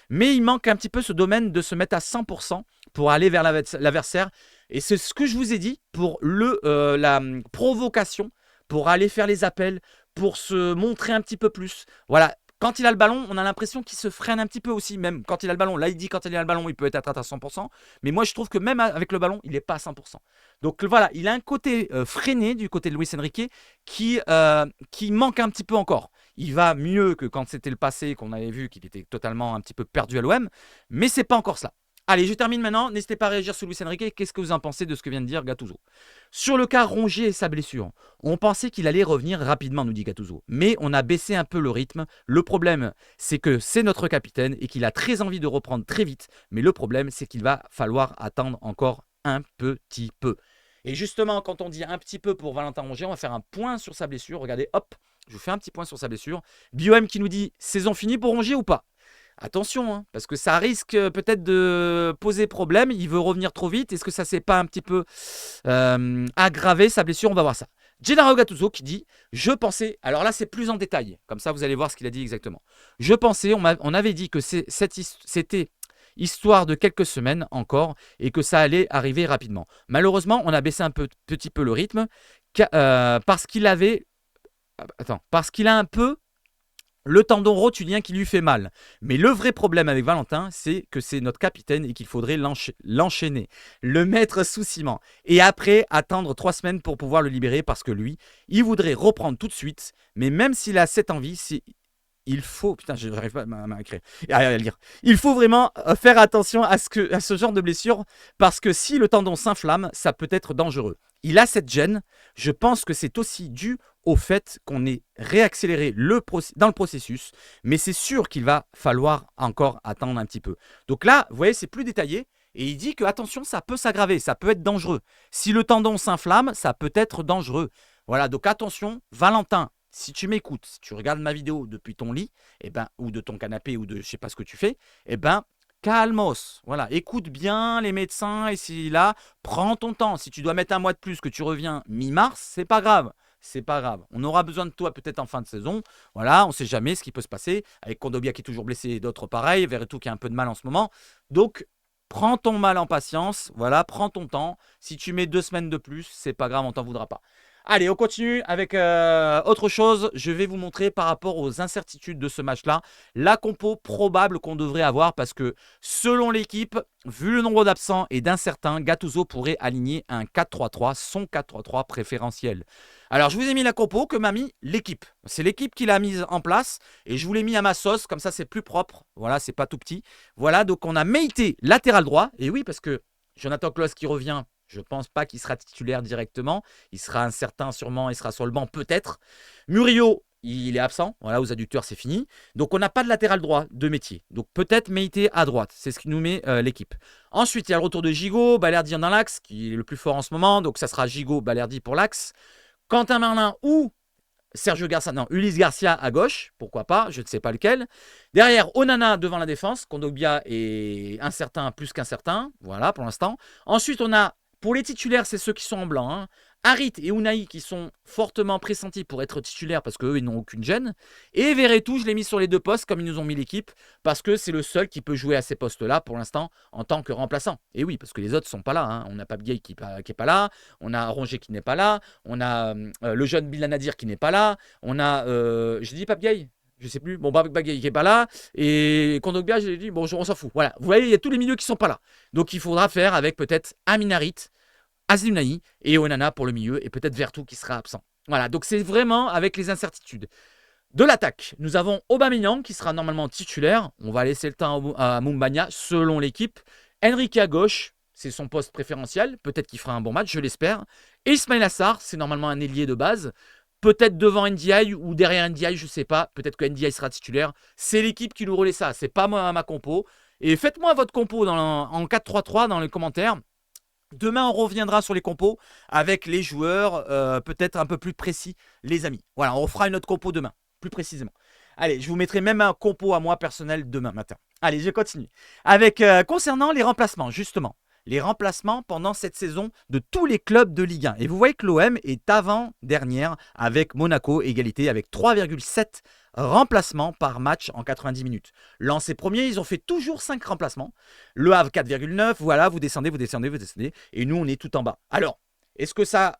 A: mais il manque un petit peu ce domaine de se mettre à 100% pour aller vers l'adversaire. Et c'est ce que je vous ai dit pour la provocation, pour aller faire les appels, pour se montrer un petit peu plus. Voilà, quand il a le ballon, on a l'impression qu'il se freine un petit peu aussi, même quand il a le ballon. Là, il dit quand il a le ballon, il peut être à 100%. Mais moi, je trouve que même avec le ballon, il n'est pas à 100%. Donc voilà, il a un côté freiné du côté de Luis Enrique qui manque un petit peu encore. Il va mieux que quand c'était le passé, qu'on avait vu qu'il était totalement un petit peu perdu à l'OM, mais c'est pas encore cela. Allez, je termine maintenant. N'hésitez pas à réagir sur Luis Enrique. Qu'est-ce que vous en pensez de ce que vient de dire Gattuso? Sur le cas Rongier et sa blessure, on pensait qu'il allait revenir rapidement, nous dit Gattuso. Mais on a baissé un peu le rythme. Le problème, c'est que c'est notre capitaine et qu'il a très envie de reprendre très vite. Mais le problème, c'est qu'il va falloir attendre encore un petit peu. Et justement, quand on dit un petit peu pour Valentin Rongier, on va faire un point sur sa blessure. Regardez, hop, je vous fais un petit point sur sa blessure. BioM qui nous dit saison finie pour Rongier ou pas? Attention, hein, parce que ça risque peut-être de poser problème. Il veut revenir trop vite. Est-ce que ça ne s'est pas un petit peu aggravé sa blessure? On va voir ça. Gennaro Gattuso qui dit je pensais. Alors là, c'est plus en détail. Comme ça, vous allez voir ce qu'il a dit exactement. Je pensais, on avait dit que c'était histoire de quelques semaines encore et que ça allait arriver rapidement. Malheureusement, on a baissé petit peu le rythme parce qu'il avait. Parce qu'il a un peu le tendon rotulien qui lui fait mal. Mais le vrai problème avec Valentin, c'est que c'est notre capitaine et qu'il faudrait l'enchaîner, le mettre sous ciment. Et après, attendre 3 semaines pour pouvoir le libérer parce que lui, il voudrait reprendre tout de suite. Mais même s'il a cette envie, il faut... Putain, je n'arrive pas à lire. Il faut vraiment faire attention à ce genre de blessure parce que si le tendon s'inflamme, ça peut être dangereux. Il a cette gêne. Je pense que c'est aussi dû au fait qu'on ait réaccéléré dans le processus. Mais c'est sûr qu'il va falloir encore attendre un petit peu. Donc là, vous voyez, c'est plus détaillé. Et il dit que, attention, ça peut s'aggraver, ça peut être dangereux. Si le tendon s'inflamme, ça peut être dangereux. Voilà, donc attention, Valentin. Si tu m'écoutes, si tu regardes ma vidéo depuis ton lit, ou de ton canapé, ou de je ne sais pas ce que tu fais, calmos. Voilà, écoute bien les médecins, et si là, prends ton temps. Si tu dois mettre un mois de plus, que tu reviens mi-mars, c'est pas grave. C'est pas grave. On aura besoin de toi peut-être en fin de saison. Voilà, on ne sait jamais ce qui peut se passer. Avec Kondogbia qui est toujours blessé et d'autres pareils. Verretou qui a un peu de mal en ce moment. Donc, prends ton mal en patience. Voilà, prends ton temps. Si tu mets 2 semaines de plus, c'est pas grave, on t'en voudra pas. Allez, on continue avec autre chose. Je vais vous montrer par rapport aux incertitudes de ce match-là, la compo probable qu'on devrait avoir parce que selon l'équipe, vu le nombre d'absents et d'incertains, Gattuso pourrait aligner un 4-3-3, son 4-3-3 préférentiel. Alors, je vous ai mis la compo que m'a mis l'équipe. C'est l'équipe qui l'a mise en place et je vous l'ai mis à ma sauce, comme ça c'est plus propre. Voilà, c'est pas tout petit. Voilà, donc on a Meïté, latéral droit. Et oui, parce que Jonathan Klaus qui revient, je ne pense pas qu'il sera titulaire directement. Il sera incertain sûrement, il sera sur le banc peut-être. Murillo, il est absent. Voilà, aux adducteurs, c'est fini. Donc, on n'a pas de latéral droit de métier. Donc, peut-être Meïté à droite. C'est ce qui nous met l'équipe. Ensuite, il y a le retour de Gigot, Balerdi dans l'axe, qui est le plus fort en ce moment. Donc, ça sera Gigot, Balerdi pour l'axe. Quentin Merlin ou Ulysse Garcia à gauche, pourquoi pas, je ne sais pas lequel. Derrière, Onana devant la défense. Kondogbia est incertain, plus qu'incertain. Voilà, pour l'instant. Ensuite, on a... Pour les titulaires, c'est ceux qui sont en blanc. Hein. Harit et Unai qui sont fortement pressentis pour être titulaires parce qu'eux, ils n'ont aucune gêne. Et Verretou, je l'ai mis sur les 2 postes comme ils nous ont mis l'équipe parce que c'est le seul qui peut jouer à ces postes-là pour l'instant en tant que remplaçant. Et oui, parce que les autres ne sont pas là. Hein. On a Pape Gueye qui n'est pas là. On a Rongier qui n'est pas là. On a le jeune Bilal Nadir qui n'est pas là. On a... j'ai dit Pape Gueye? Je ne sais plus. Bon, Pape Gueye qui n'est pas là. Et Kondogbia, j'ai dit, bon, on s'en fout. Voilà. Vous voyez, il y a tous les milieux qui ne sont pas là. Donc, il faudra faire avec peut-être Amin Harit, Aziz Unai et Onana pour le milieu et peut-être Verretou qui sera absent. Voilà, donc c'est vraiment avec les incertitudes. De l'attaque, nous avons Aubameyang qui sera normalement titulaire. On va laisser le temps à Moumbagna selon l'équipe. Henrique à gauche, c'est son poste préférentiel. Peut-être qu'il fera un bon match, je l'espère. Et Ismaïla Sarr, c'est normalement un ailier de base. Peut-être devant Ndiaye ou derrière Ndiaye, je ne sais pas. Peut-être que Ndiaye sera titulaire. C'est l'équipe qui nous relaie ça. C'est pas moi ma compo. Et faites-moi votre compo en 4-3-3 dans les commentaires. Demain, on reviendra sur les compos avec les joueurs peut-être un peu plus précis, les amis. Voilà, on fera une autre compo demain, plus précisément. Allez, je vous mettrai même un compo à moi personnel demain matin. Allez, je continue. Avec concernant les remplacements, justement. Les remplacements pendant cette saison de tous les clubs de Ligue 1. Et vous voyez que l'OM est avant-dernière avec Monaco, égalité avec 3,7 remplacements par match en 90 minutes. Lens est premier, ils ont fait toujours 5 remplacements. Le Havre 4,9, voilà, vous descendez. Et nous, on est tout en bas. Alors, est-ce que ça,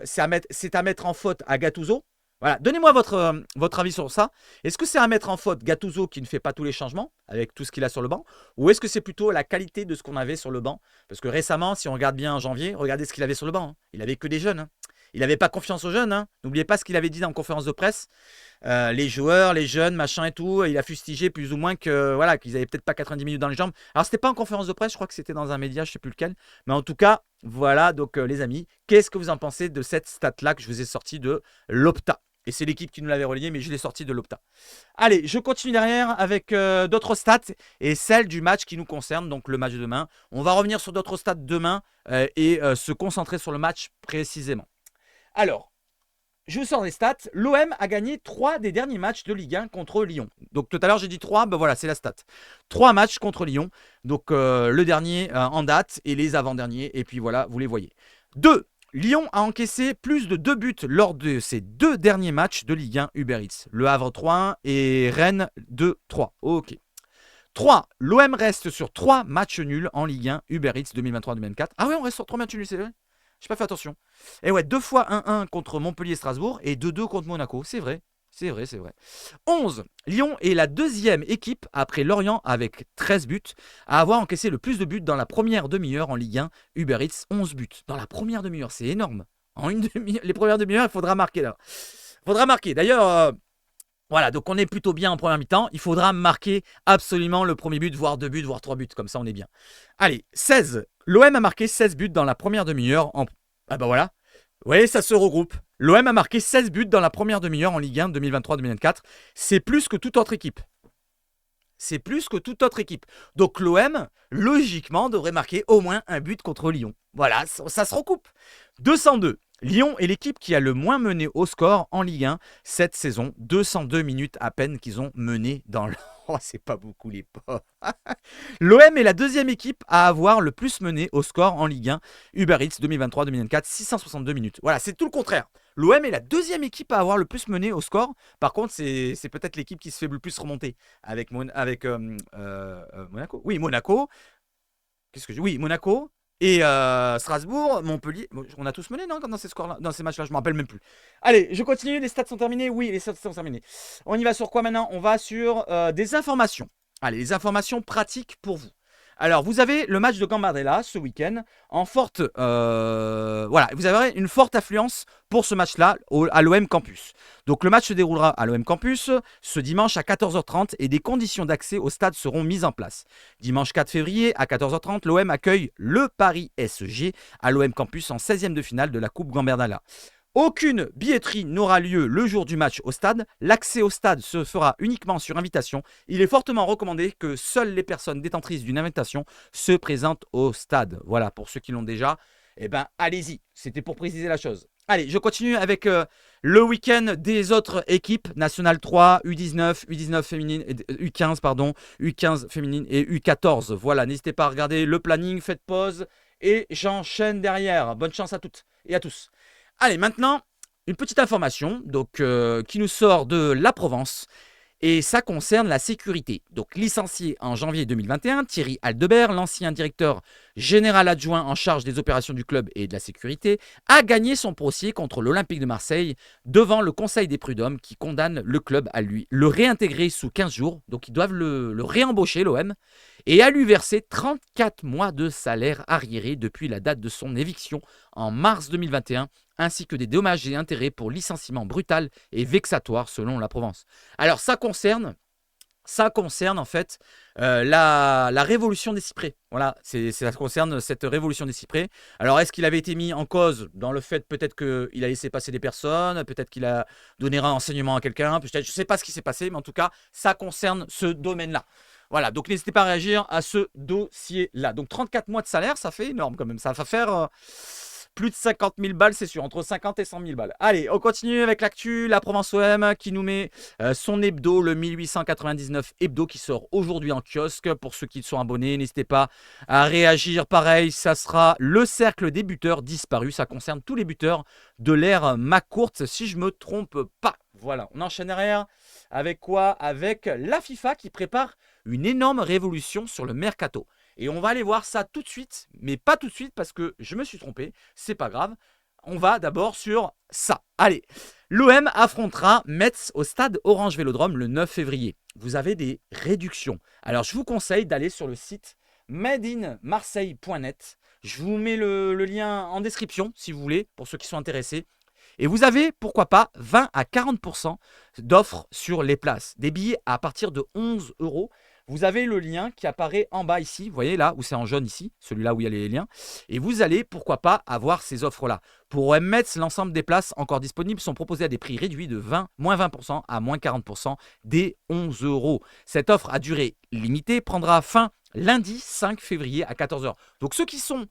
A: c'est à mettre en faute à Gattuso? Voilà, donnez-moi votre avis sur ça. Est-ce que c'est à mettre en faute Gattuso qui ne fait pas tous les changements avec tout ce qu'il a sur le banc? Ou est-ce que c'est plutôt la qualité de ce qu'on avait sur le banc? Parce que récemment, si on regarde bien en janvier, regardez ce qu'il avait sur le banc. Hein. Il avait que des jeunes. Hein. il n'avait pas confiance aux jeunes. Hein. N'oubliez pas ce qu'il avait dit en conférence de presse. Les joueurs, les jeunes, machin et tout. Il a fustigé plus ou moins que voilà qu'ils avaient peut-être pas 90 minutes dans les jambes. Alors c'était pas en conférence de presse, je crois que c'était dans un média, je sais plus lequel. Mais en tout cas, voilà. Donc les amis, qu'est-ce que vous en pensez de cette stat-là que je vous ai sortie de l'Opta? Et c'est l'équipe qui nous l'avait relayé, mais je l'ai sorti de l'Opta. Allez, je continue derrière avec d'autres stats et celle du match qui nous concerne, donc le match de demain. On va revenir sur d'autres stats demain et se concentrer sur le match précisément. Alors, je vous sors des stats. L'OM a gagné 3 des derniers matchs de Ligue 1 contre Lyon. Donc tout à l'heure, j'ai dit 3, ben voilà, c'est la stat. 3 matchs contre Lyon. Donc le dernier en date et les avant-derniers. Et puis voilà, vous les voyez. 2. Lyon a encaissé plus de 2 buts lors de ses 2 derniers matchs de Ligue 1 Uber Eats. Le Havre 3-1 et Rennes 2-3. Ok. 3. L'OM reste sur 3 matchs nuls en Ligue 1 Uber Eats 2023-2024. Ah oui, on reste sur 3 matchs nuls, c'est vrai. J'ai pas fait attention. Et ouais, 2 fois 1-1 contre Montpellier-Strasbourg et 2-2 contre Monaco. C'est vrai. C'est vrai, c'est vrai. 11. Lyon est la deuxième équipe après Lorient avec 13 buts à avoir encaissé le plus de buts dans la première demi-heure en Ligue 1. Uber Eats, 11 buts. Dans la première demi-heure, c'est énorme. En une les premières demi-heures, il faudra marquer là. Il faudra marquer. D'ailleurs, voilà, donc on est plutôt bien en première mi-temps. Il faudra marquer absolument le premier but, voire 2 buts, voire 3 buts. Comme ça, on est bien. Allez, 16. L'OM a marqué 16 buts dans la première demi-heure. Ah bah voilà. Oui, ça se regroupe. L'OM a marqué 16 buts dans la première demi-heure en Ligue 1 2023-2024. C'est plus que toute autre équipe. C'est plus que toute autre équipe. Donc l'OM, logiquement, devrait marquer au moins un but contre Lyon. Voilà, ça se recoupe. 202. Lyon est l'équipe qui a le moins mené au score en Ligue 1 cette saison. 202 minutes à peine qu'ils ont mené dans le... Oh, c'est pas beaucoup les pauvres. L'OM est la deuxième équipe à avoir le plus mené au score en Ligue 1 Uber Eats 2023-2024, 662 minutes. Voilà, c'est tout le contraire. L'OM est la deuxième équipe à avoir le plus mené au score. Par contre, c'est peut-être l'équipe qui se fait le plus remonter avec Monaco. Oui, Monaco. Qu'est-ce que je... Oui, Monaco. Et Strasbourg, Montpellier, on a tous mené non, dans ces scores-là, dans ces matchs-là, je ne me rappelle même plus. Allez, je continue, les stats sont terminés. Oui, les stats sont terminés. On y va sur quoi maintenant? On va sur des informations. Allez, les informations pratiques pour vous. Alors, vous avez le match de Gambardella ce week-end en forte... voilà, vous avez une forte affluence pour ce match-là à l'OM Campus. Donc, le match se déroulera à l'OM Campus ce dimanche à 14h30 et des conditions d'accès au stade seront mises en place. Dimanche 4 février à 14h30, l'OM accueille le Paris SG à l'OM Campus en 16e de finale de la Coupe Gambardella. Aucune billetterie n'aura lieu le jour du match au stade. L'accès au stade se fera uniquement sur invitation. Il est fortement recommandé que seules les personnes détentrices d'une invitation se présentent au stade. Voilà, pour ceux qui l'ont déjà, eh ben allez-y. C'était pour préciser la chose. Allez, je continue avec le week-end des autres équipes. National 3, U19, U19 féminine, U15, pardon, U15 féminine et U14. Voilà, n'hésitez pas à regarder le planning, faites pause et j'enchaîne derrière. Bonne chance à toutes et à tous. Allez, maintenant, une petite information donc, qui nous sort de la Provence et ça concerne la sécurité. Donc, licencié en janvier 2021, Thierry Aldebert, l'ancien directeur général adjoint en charge des opérations du club et de la sécurité, a gagné son procès contre l'Olympique de Marseille devant le Conseil des prud'hommes qui condamne le club à lui le réintégrer sous 15 jours. Donc, ils doivent le réembaucher, l'OM, et à lui verser 34 mois de salaire arriéré depuis la date de son éviction en mars 2021, ainsi que des dommages et intérêts pour licenciement brutal et vexatoire selon la Provence. Alors ça concerne en fait la révolution des cyprès. Voilà, ça concerne cette révolution des cyprès. Alors est-ce qu'il avait été mis en cause dans le fait peut-être qu'il a laissé passer des personnes, peut-être qu'il a donné un enseignement à quelqu'un, peut-être, je ne sais pas ce qui s'est passé, mais en tout cas, ça concerne ce domaine-là. Voilà, donc n'hésitez pas à réagir à ce dossier-là. Donc 34 mois de salaire, ça fait énorme quand même. Ça va faire plus de 50 000 balles, c'est sûr, entre 50 et 100 000 balles. Allez, on continue avec l'actu, la Provence OM qui nous met son hebdo, le 1899 hebdo qui sort aujourd'hui en kiosque. Pour ceux qui sont abonnés, n'hésitez pas à réagir. Pareil, ça sera le cercle des buteurs disparus. Ça concerne tous les buteurs de l'ère McCourt, si je ne me trompe pas. Voilà, on enchaîne derrière. Avec quoi? Avec la FIFA qui prépare une énorme révolution sur le mercato. Et on va aller voir ça tout de suite, mais pas tout de suite parce que je me suis trompé, c'est pas grave. On va d'abord sur ça. Allez, l'OM affrontera Metz au stade Orange Vélodrome le 9 février. Vous avez des réductions. Alors je vous conseille d'aller sur le site madeinmarseille.net. Je vous mets le lien en description si vous voulez, pour ceux qui sont intéressés. Et vous avez, pourquoi pas, 20 à 40% d'offres sur les places. Des billets à partir de 11 euros. Vous avez le lien qui apparaît en bas ici, vous voyez là où c'est en jaune ici, celui-là où il y a les liens. Et vous allez, pourquoi pas, avoir ces offres-là. Pour OM Metz, l'ensemble des places encore disponibles sont proposées à des prix réduits de moins 20% à moins 40% des 11 euros. Cette offre à durée limitée prendra fin lundi 5 février à 14 h. Donc ceux qui sont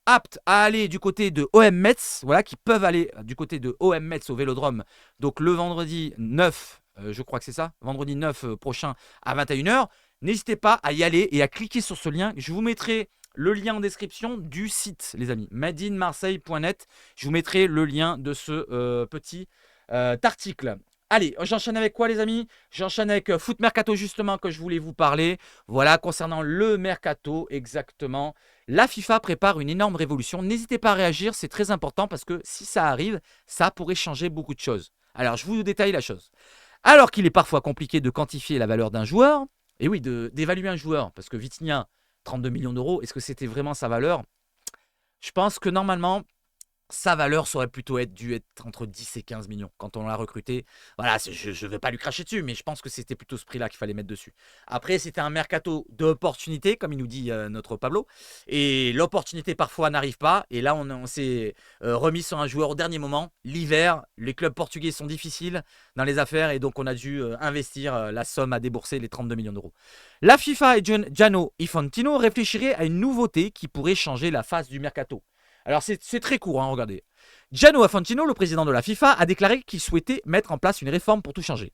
A: aptes à aller du côté de OM Metz, voilà, qui peuvent aller du côté de OM Metz au Vélodrome, donc le vendredi 9, je crois que c'est ça, vendredi 9 prochain à 21 h, n'hésitez pas à y aller et à cliquer sur ce lien. Je vous mettrai le lien en description du site, les amis, madeinmarseille.net. Je vous mettrai le lien de ce petit article. Allez, j'enchaîne avec quoi, les amis? J'enchaîne avec Foot Mercato, justement, que je voulais vous parler. Voilà, concernant le Mercato, exactement. La FIFA prépare une énorme révolution. N'hésitez pas à réagir, c'est très important parce que si ça arrive, ça pourrait changer beaucoup de choses. Alors, je vous détaille la chose. Alors qu'il est parfois compliqué de quantifier la valeur d'un joueur, et oui, d'évaluer un joueur, parce que Vitinha, 32 millions d'euros, est-ce que c'était vraiment sa valeur? Je pense que normalement, sa valeur saurait plutôt dû être entre 10 et 15 millions quand on l'a recruté. Voilà, je ne vais pas lui cracher dessus, mais je pense que c'était plutôt ce prix-là qu'il fallait mettre dessus. Après, c'était un mercato d'opportunité, comme il nous dit notre Pablo. Et l'opportunité, parfois, n'arrive pas. Et là, on s'est remis sur un joueur au dernier moment. L'hiver, les clubs portugais sont difficiles dans les affaires. Et donc, on a dû investir la somme à débourser, les 32 millions d'euros. La FIFA et Gianni Infantino réfléchiraient à une nouveauté qui pourrait changer la face du mercato. Alors c'est très court, hein, regardez. Gianni Infantino, le président de la FIFA, a déclaré qu'il souhaitait mettre en place une réforme pour tout changer.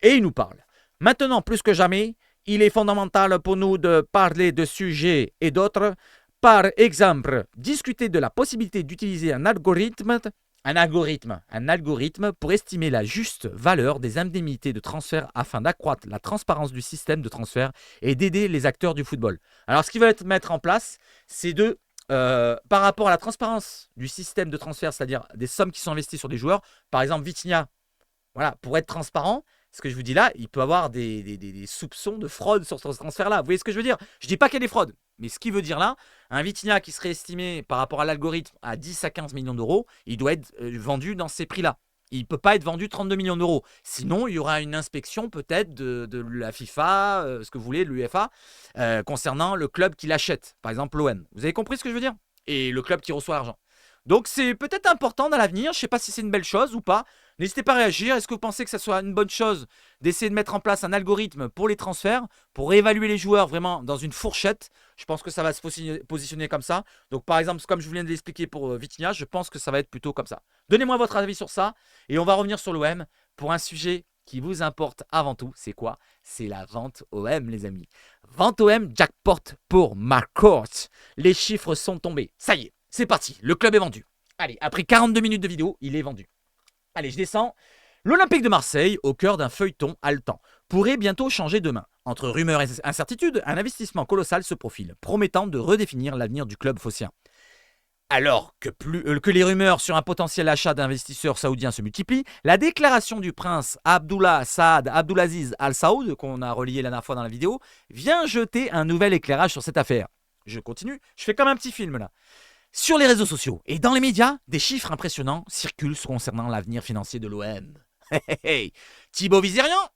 A: Et il nous parle. Maintenant, plus que jamais, il est fondamental pour nous de parler de sujets et d'autres. Par exemple, discuter de la possibilité d'utiliser un algorithme pour estimer la juste valeur des indemnités de transfert afin d'accroître la transparence du système de transfert et d'aider les acteurs du football. Alors ce qu'il va mettre en place, c'est par rapport à la transparence du système de transfert, c'est-à-dire des sommes qui sont investies sur des joueurs, par exemple Vitinha, voilà, pour être transparent, ce que je vous dis là, il peut avoir des soupçons de fraude sur ce transfert-là. Vous voyez ce que je veux dire? Je ne dis pas qu'il y a des fraudes, mais ce qui veut dire là, un Vitinha qui serait estimé par rapport à l'algorithme à 10 à 15 millions d'euros, il doit être vendu dans ces prix-là. Il ne peut pas être vendu 32 millions d'euros. Sinon, il y aura une inspection peut-être de la FIFA, ce que vous voulez, de l'UEFA, concernant le club qui l'achète. Par exemple, l'OM. Vous avez compris ce que je veux dire? Et le club qui reçoit l'argent. Donc, c'est peut-être important dans l'avenir. Je ne sais pas si c'est une belle chose ou pas. N'hésitez pas à réagir. Est-ce que vous pensez que ça soit une bonne chose d'essayer de mettre en place un algorithme pour les transferts, pour évaluer les joueurs vraiment dans une fourchette? Je pense que ça va se positionner comme ça. Donc, par exemple, comme je viens de l'expliquer pour Vitinha, je pense que ça va être plutôt comme ça. Donnez-moi votre avis sur ça. Et on va revenir sur l'OM pour un sujet qui vous importe avant tout. C'est quoi? C'est la vente OM, les amis. Vente OM, jackpot pour Marcourt. Les chiffres sont tombés. Ça y est, c'est parti. Le club est vendu. Allez, après 42 minutes de vidéo, il est vendu. Allez, je descends. L'Olympique de Marseille, au cœur d'un feuilleton haletant, pourrait bientôt changer de main. Entre rumeurs et incertitudes, un investissement colossal se profile, promettant de redéfinir l'avenir du club phocéen. Alors que les rumeurs sur un potentiel achat d'investisseurs saoudiens se multiplient, la déclaration du prince Abdullah Saad Abdulaziz Al Saoud, qu'on a relié la dernière fois dans la vidéo, vient jeter un nouvel éclairage sur cette affaire. Je continue, je fais comme un petit film là. Sur les réseaux sociaux et dans les médias, des chiffres impressionnants circulent concernant l'avenir financier de l'OM. Thibaut Vizirian,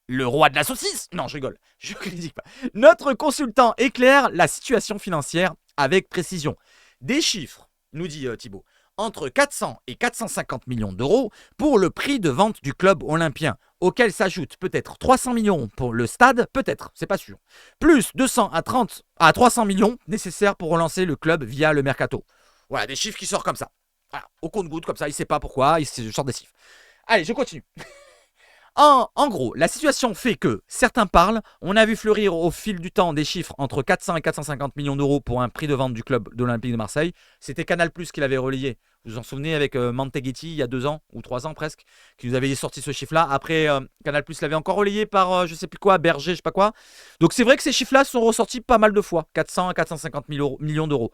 A: le roi de la saucisse? Non, je rigole, je ne critique pas. Notre consultant éclaire la situation financière avec précision. Des chiffres, nous dit Thibaut, entre 400 et 450 millions d'euros pour le prix de vente du club olympien, auquel s'ajoute peut-être 300 millions pour le stade, peut-être, c'est pas sûr, plus 200 à 300 millions nécessaires pour relancer le club via le mercato. Voilà, des chiffres qui sortent comme ça. Voilà, au compte-gouttes, comme ça, il ne sait pas pourquoi, il sort des chiffres. Allez, je continue. En gros, la situation fait que, certains parlent, on a vu fleurir au fil du temps des chiffres entre 400 et 450 millions d'euros pour un prix de vente du club de l'Olympique de Marseille. C'était Canal+ qui l'avait relayé. Vous vous en souvenez avec Manteghetti, il y a 2 ans ou 3 ans presque, qui nous avait sorti ce chiffre-là. Après, Canal+ l'avait encore relayé par je sais plus quoi, Berger, je sais pas quoi. Donc c'est vrai que ces chiffres-là sont ressortis pas mal de fois, 400 à 450 millions d'euros.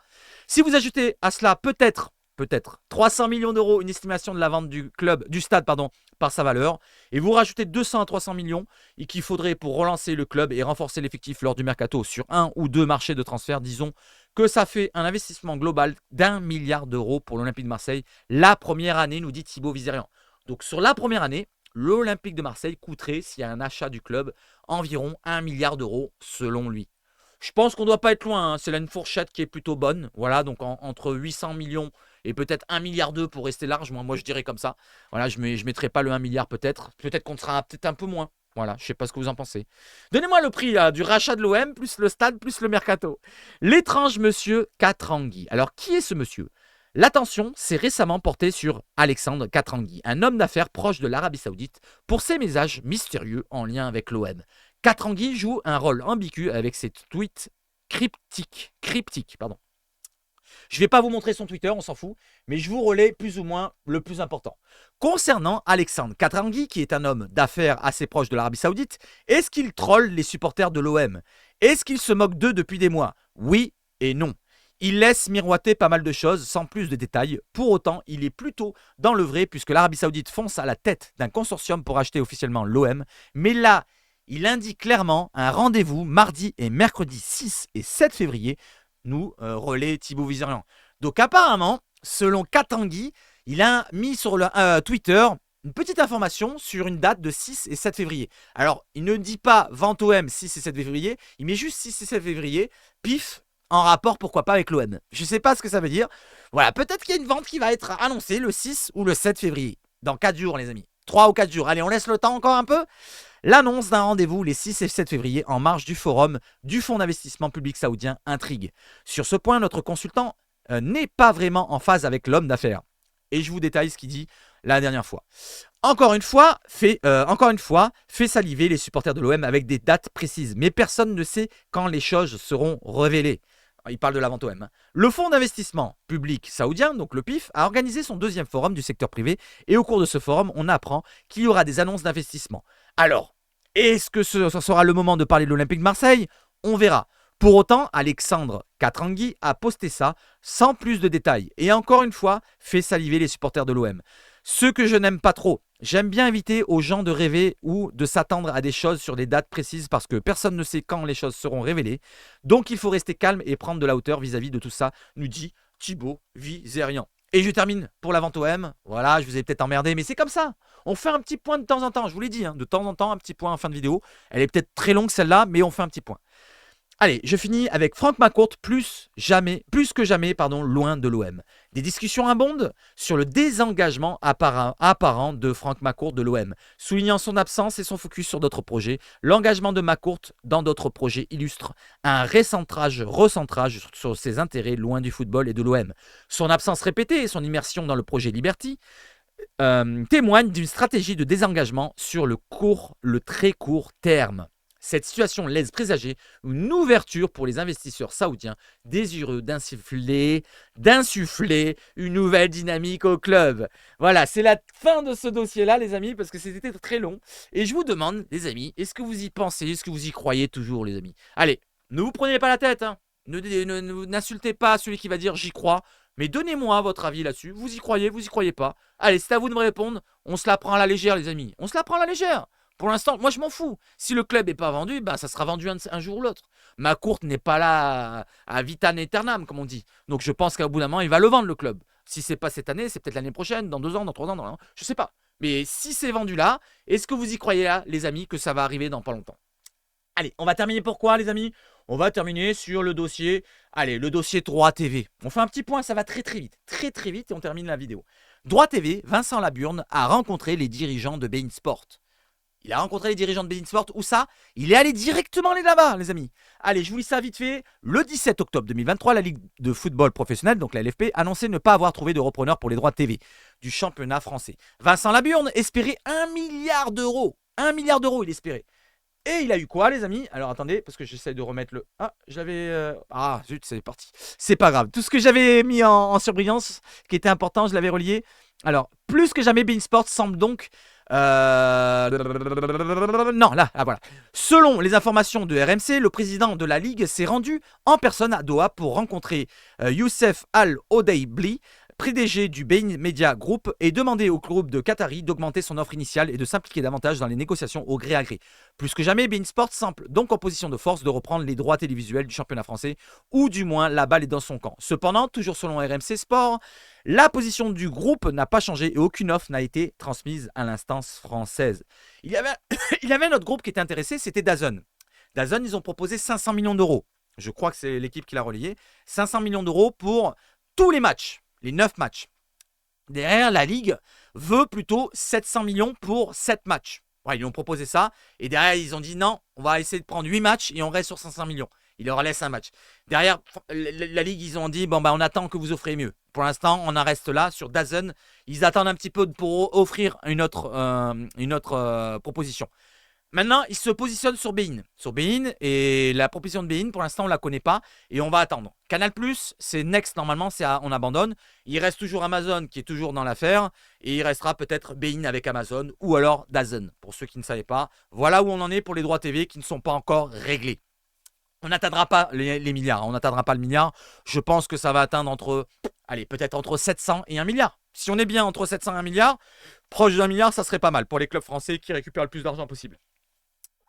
A: Si vous ajoutez à cela peut-être 300 millions d'euros, une estimation de la vente du stade par sa valeur, et vous rajoutez 200 à 300 millions et qu'il faudrait pour relancer le club et renforcer l'effectif lors du mercato sur 1 ou 2 marchés de transfert, disons que ça fait un investissement global d'1 milliard d'euros pour l'Olympique de Marseille la première année, nous dit Thibaut Vizerian. Donc sur la première année, l'Olympique de Marseille coûterait, s'il y a un achat du club, environ 1 milliard d'euros selon lui. Je pense qu'on ne doit pas être loin, hein. C'est là une fourchette qui est plutôt bonne. Voilà, donc entre 800 millions et peut-être 1 milliard pour rester large. Moi, je dirais comme ça. Voilà, je ne mettrai pas le 1 milliard peut-être. Peut-être qu'on sera peut-être un peu moins. Voilà, je ne sais pas ce que vous en pensez. Donnez-moi le prix là, du rachat de l'OM, plus le stade, plus le mercato. L'étrange monsieur Katrangi. Alors, qui est ce monsieur? L'attention s'est récemment portée sur Alexandre Katrangi, un homme d'affaires proche de l'Arabie Saoudite, pour ses messages mystérieux en lien avec l'OM. Katrangi joue un rôle ambigu avec ses tweets cryptiques. Je ne vais pas vous montrer son Twitter, on s'en fout, mais je vous relais plus ou moins le plus important. Concernant Alexandre Katrangi, qui est un homme d'affaires assez proche de l'Arabie Saoudite, est-ce qu'il troll les supporters de l'OM? Est-ce qu'il se moque d'eux depuis des mois? Oui et non. Il laisse miroiter pas mal de choses sans plus de détails. Pour autant, il est plutôt dans le vrai puisque l'Arabie Saoudite fonce à la tête d'un consortium pour acheter officiellement l'OM. Mais là, il indique clairement un rendez-vous mardi et mercredi 6 et 7 février. Nous, relais Thibaut Vizerian. Donc apparemment, selon Katrangi, il a mis sur le Twitter une petite information sur une date de 6 et 7 février. Alors, il ne dit pas vente OM 6 et 7 février, il met juste 6 et 7 février, pif, en rapport, pourquoi pas, avec l'OM. Je ne sais pas ce que ça veut dire. Voilà, peut-être qu'il y a une vente qui va être annoncée le 6 ou le 7 février. Dans 4 jours, les amis. 3 ou 4 jours. Allez, on laisse le temps encore un peu. L'annonce d'un rendez-vous les 6 et 7 février en marge du forum du fonds d'investissement public saoudien intrigue. Sur ce point, notre consultant n'est pas vraiment en phase avec l'homme d'affaires. Et je vous détaille ce qu'il dit la dernière fois. Encore une fois, fait saliver les supporters de l'OM avec des dates précises. Mais personne ne sait quand les choses seront révélées. Il parle de la vente OM. Le fonds d'investissement public saoudien, donc le PIF, a organisé son deuxième forum du secteur privé. Et au cours de ce forum, on apprend qu'il y aura des annonces d'investissement. Alors, est-ce que ce sera le moment de parler de l'Olympique de Marseille? On verra. Pour autant, Alexandre Katrangi a posté ça sans plus de détails. Et encore une fois, fait saliver les supporters de l'OM. Ce que je n'aime pas trop. J'aime bien éviter aux gens de rêver ou de s'attendre à des choses sur des dates précises parce que personne ne sait quand les choses seront révélées. Donc il faut rester calme et prendre de la hauteur vis-à-vis de tout ça, nous dit Thibaut Vizerian. Et je termine pour la vente OM. Voilà, je vous ai peut-être emmerdé, mais c'est comme ça. On fait un petit point de temps en temps, je vous l'ai dit, hein, de temps en temps, un petit point en fin de vidéo. Elle est peut-être très longue celle-là, mais on fait un petit point. Allez, je finis avec Franck McCourt, plus que jamais, loin de l'OM. Des discussions abondent sur le désengagement apparent de Franck McCourt de l'OM. Soulignant son absence et son focus sur d'autres projets, l'engagement de McCourt dans d'autres projets illustre un recentrage sur ses intérêts loin du football et de l'OM. Son absence répétée et son immersion dans le projet Liberty témoignent d'une stratégie de désengagement sur le très court terme. Cette situation laisse présager une ouverture pour les investisseurs saoudiens désireux d'insuffler une nouvelle dynamique au club. Voilà, c'est la fin de ce dossier-là, les amis, parce que c'était très long. Et je vous demande, les amis, est-ce que vous y pensez? Est-ce que vous y croyez toujours, les amis? Allez, ne vous prenez pas la tête, hein. N'insultez pas celui qui va dire j'y crois, mais donnez-moi votre avis là-dessus. Vous y croyez pas? Allez, c'est à vous de me répondre. On se la prend à la légère, les amis. On se la prend à la légère. Pour l'instant, moi je m'en fous. Si le club n'est pas vendu, ça sera vendu un jour ou l'autre. McCourt n'est pas là à vitam aeternam, comme on dit. Donc je pense qu'à bout d'un moment, il va le vendre, le club. Si c'est pas cette année, c'est peut-être l'année prochaine, dans 2 ans, dans 3 ans, dans 1 an. Je sais pas. Mais si c'est vendu là, est-ce que vous y croyez là, les amis, que ça va arriver dans pas longtemps? Allez, on va terminer pourquoi, les amis? On va terminer sur le dossier. Allez, le dossier Droit TV. On fait un petit point, ça va très très vite. Très très vite et on termine la vidéo. Droit TV, Vincent Laburne a rencontré les dirigeants de beIN Sport. Il a rencontré les dirigeants de beIN Sport. Où ça? Il est allé directement là-bas, les amis. Allez, je vous lis ça vite fait. Le 17 octobre 2023, la Ligue de football professionnel, donc la LFP, annonçait ne pas avoir trouvé de repreneur pour les droits de TV du championnat français. Vincent Laburne espérait 1 milliard d'euros. 1 milliard d'euros, il espérait. Et il a eu quoi, les amis? Alors attendez, parce que j'essaie de remettre le... Ah, j'avais... Ah, zut, c'est parti. C'est pas grave. Tout ce que j'avais mis en surbrillance, qui était important, je l'avais relié. Alors, plus que jamais, beIN Sport semble donc... Non, là, voilà. Selon les informations de RMC, le président de la Ligue s'est rendu en personne à Doha pour rencontrer Youssef Al-Odeibli, PDG du Bein Media Group, et demandé au groupe de Qatari d'augmenter son offre initiale et de s'impliquer davantage dans les négociations au gré à gré. Plus que jamais, Bein Sport semble donc en position de force de reprendre les droits télévisuels du championnat français, ou du moins la balle est dans son camp. Cependant, toujours selon RMC Sport, la position du groupe n'a pas changé et aucune offre n'a été transmise à l'instance française. Il y avait un autre groupe qui était intéressé, c'était DAZN. DAZN, ils ont proposé 500 millions d'euros. Je crois que c'est l'équipe qui l'a relayé. 500 millions d'euros pour tous les matchs, les 9 matchs. Derrière, la Ligue veut plutôt 700 millions pour 7 matchs. Ouais, ils lui ont proposé ça. Et derrière, ils ont dit non, on va essayer de prendre 8 matchs et on reste sur 500 millions. Il leur laisse un match. Derrière, la Ligue, ils ont dit bon, on attend que vous offrez mieux. Pour l'instant, on en reste là sur DAZN. Ils attendent un petit peu pour offrir une autre proposition. Maintenant, ils se positionnent sur Bein. Et la proposition de Bein, pour l'instant, on ne la connaît pas et on va attendre. Canal+, c'est next normalement, on abandonne. Il reste toujours Amazon qui est toujours dans l'affaire et il restera peut-être Bein avec Amazon ou alors DAZN. Pour ceux qui ne savaient pas, voilà où on en est pour les droits TV qui ne sont pas encore réglés. On n'atteindra pas les milliards, on n'atteindra pas le milliard. Je pense que ça va atteindre peut-être entre 700 et 1 milliard. Si on est bien entre 700 et 1 milliard, proche d'un milliard, ça serait pas mal pour les clubs français qui récupèrent le plus d'argent possible.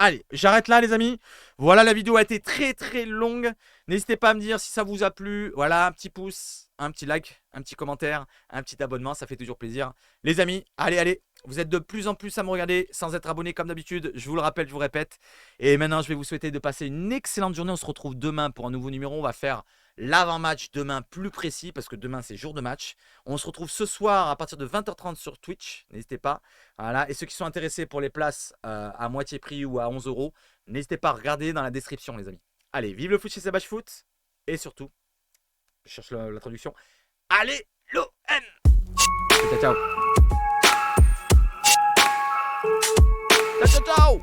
A: Allez, j'arrête là les amis. Voilà, la vidéo a été très très longue. N'hésitez pas à me dire si ça vous a plu. Voilà, un petit pouce, un petit like, un petit commentaire, un petit abonnement, ça fait toujours plaisir. Les amis, allez, vous êtes de plus en plus à me regarder sans être abonné comme d'habitude. Je vous le rappelle, je vous répète. Et maintenant, je vais vous souhaiter de passer une excellente journée. On se retrouve demain pour un nouveau numéro. On va faire l'avant-match demain plus précis parce que demain c'est jour de match. On se retrouve ce soir à partir de 20h30 sur Twitch, n'hésitez pas. Voilà. Et ceux qui sont intéressés pour les places à moitié prix ou à 11 €, n'hésitez pas à regarder dans la description les amis. Allez, vive le foot chez Sebache Foot et surtout, je cherche la traduction, allez l'OM. Ciao, ciao. Ciao, ciao, ciao.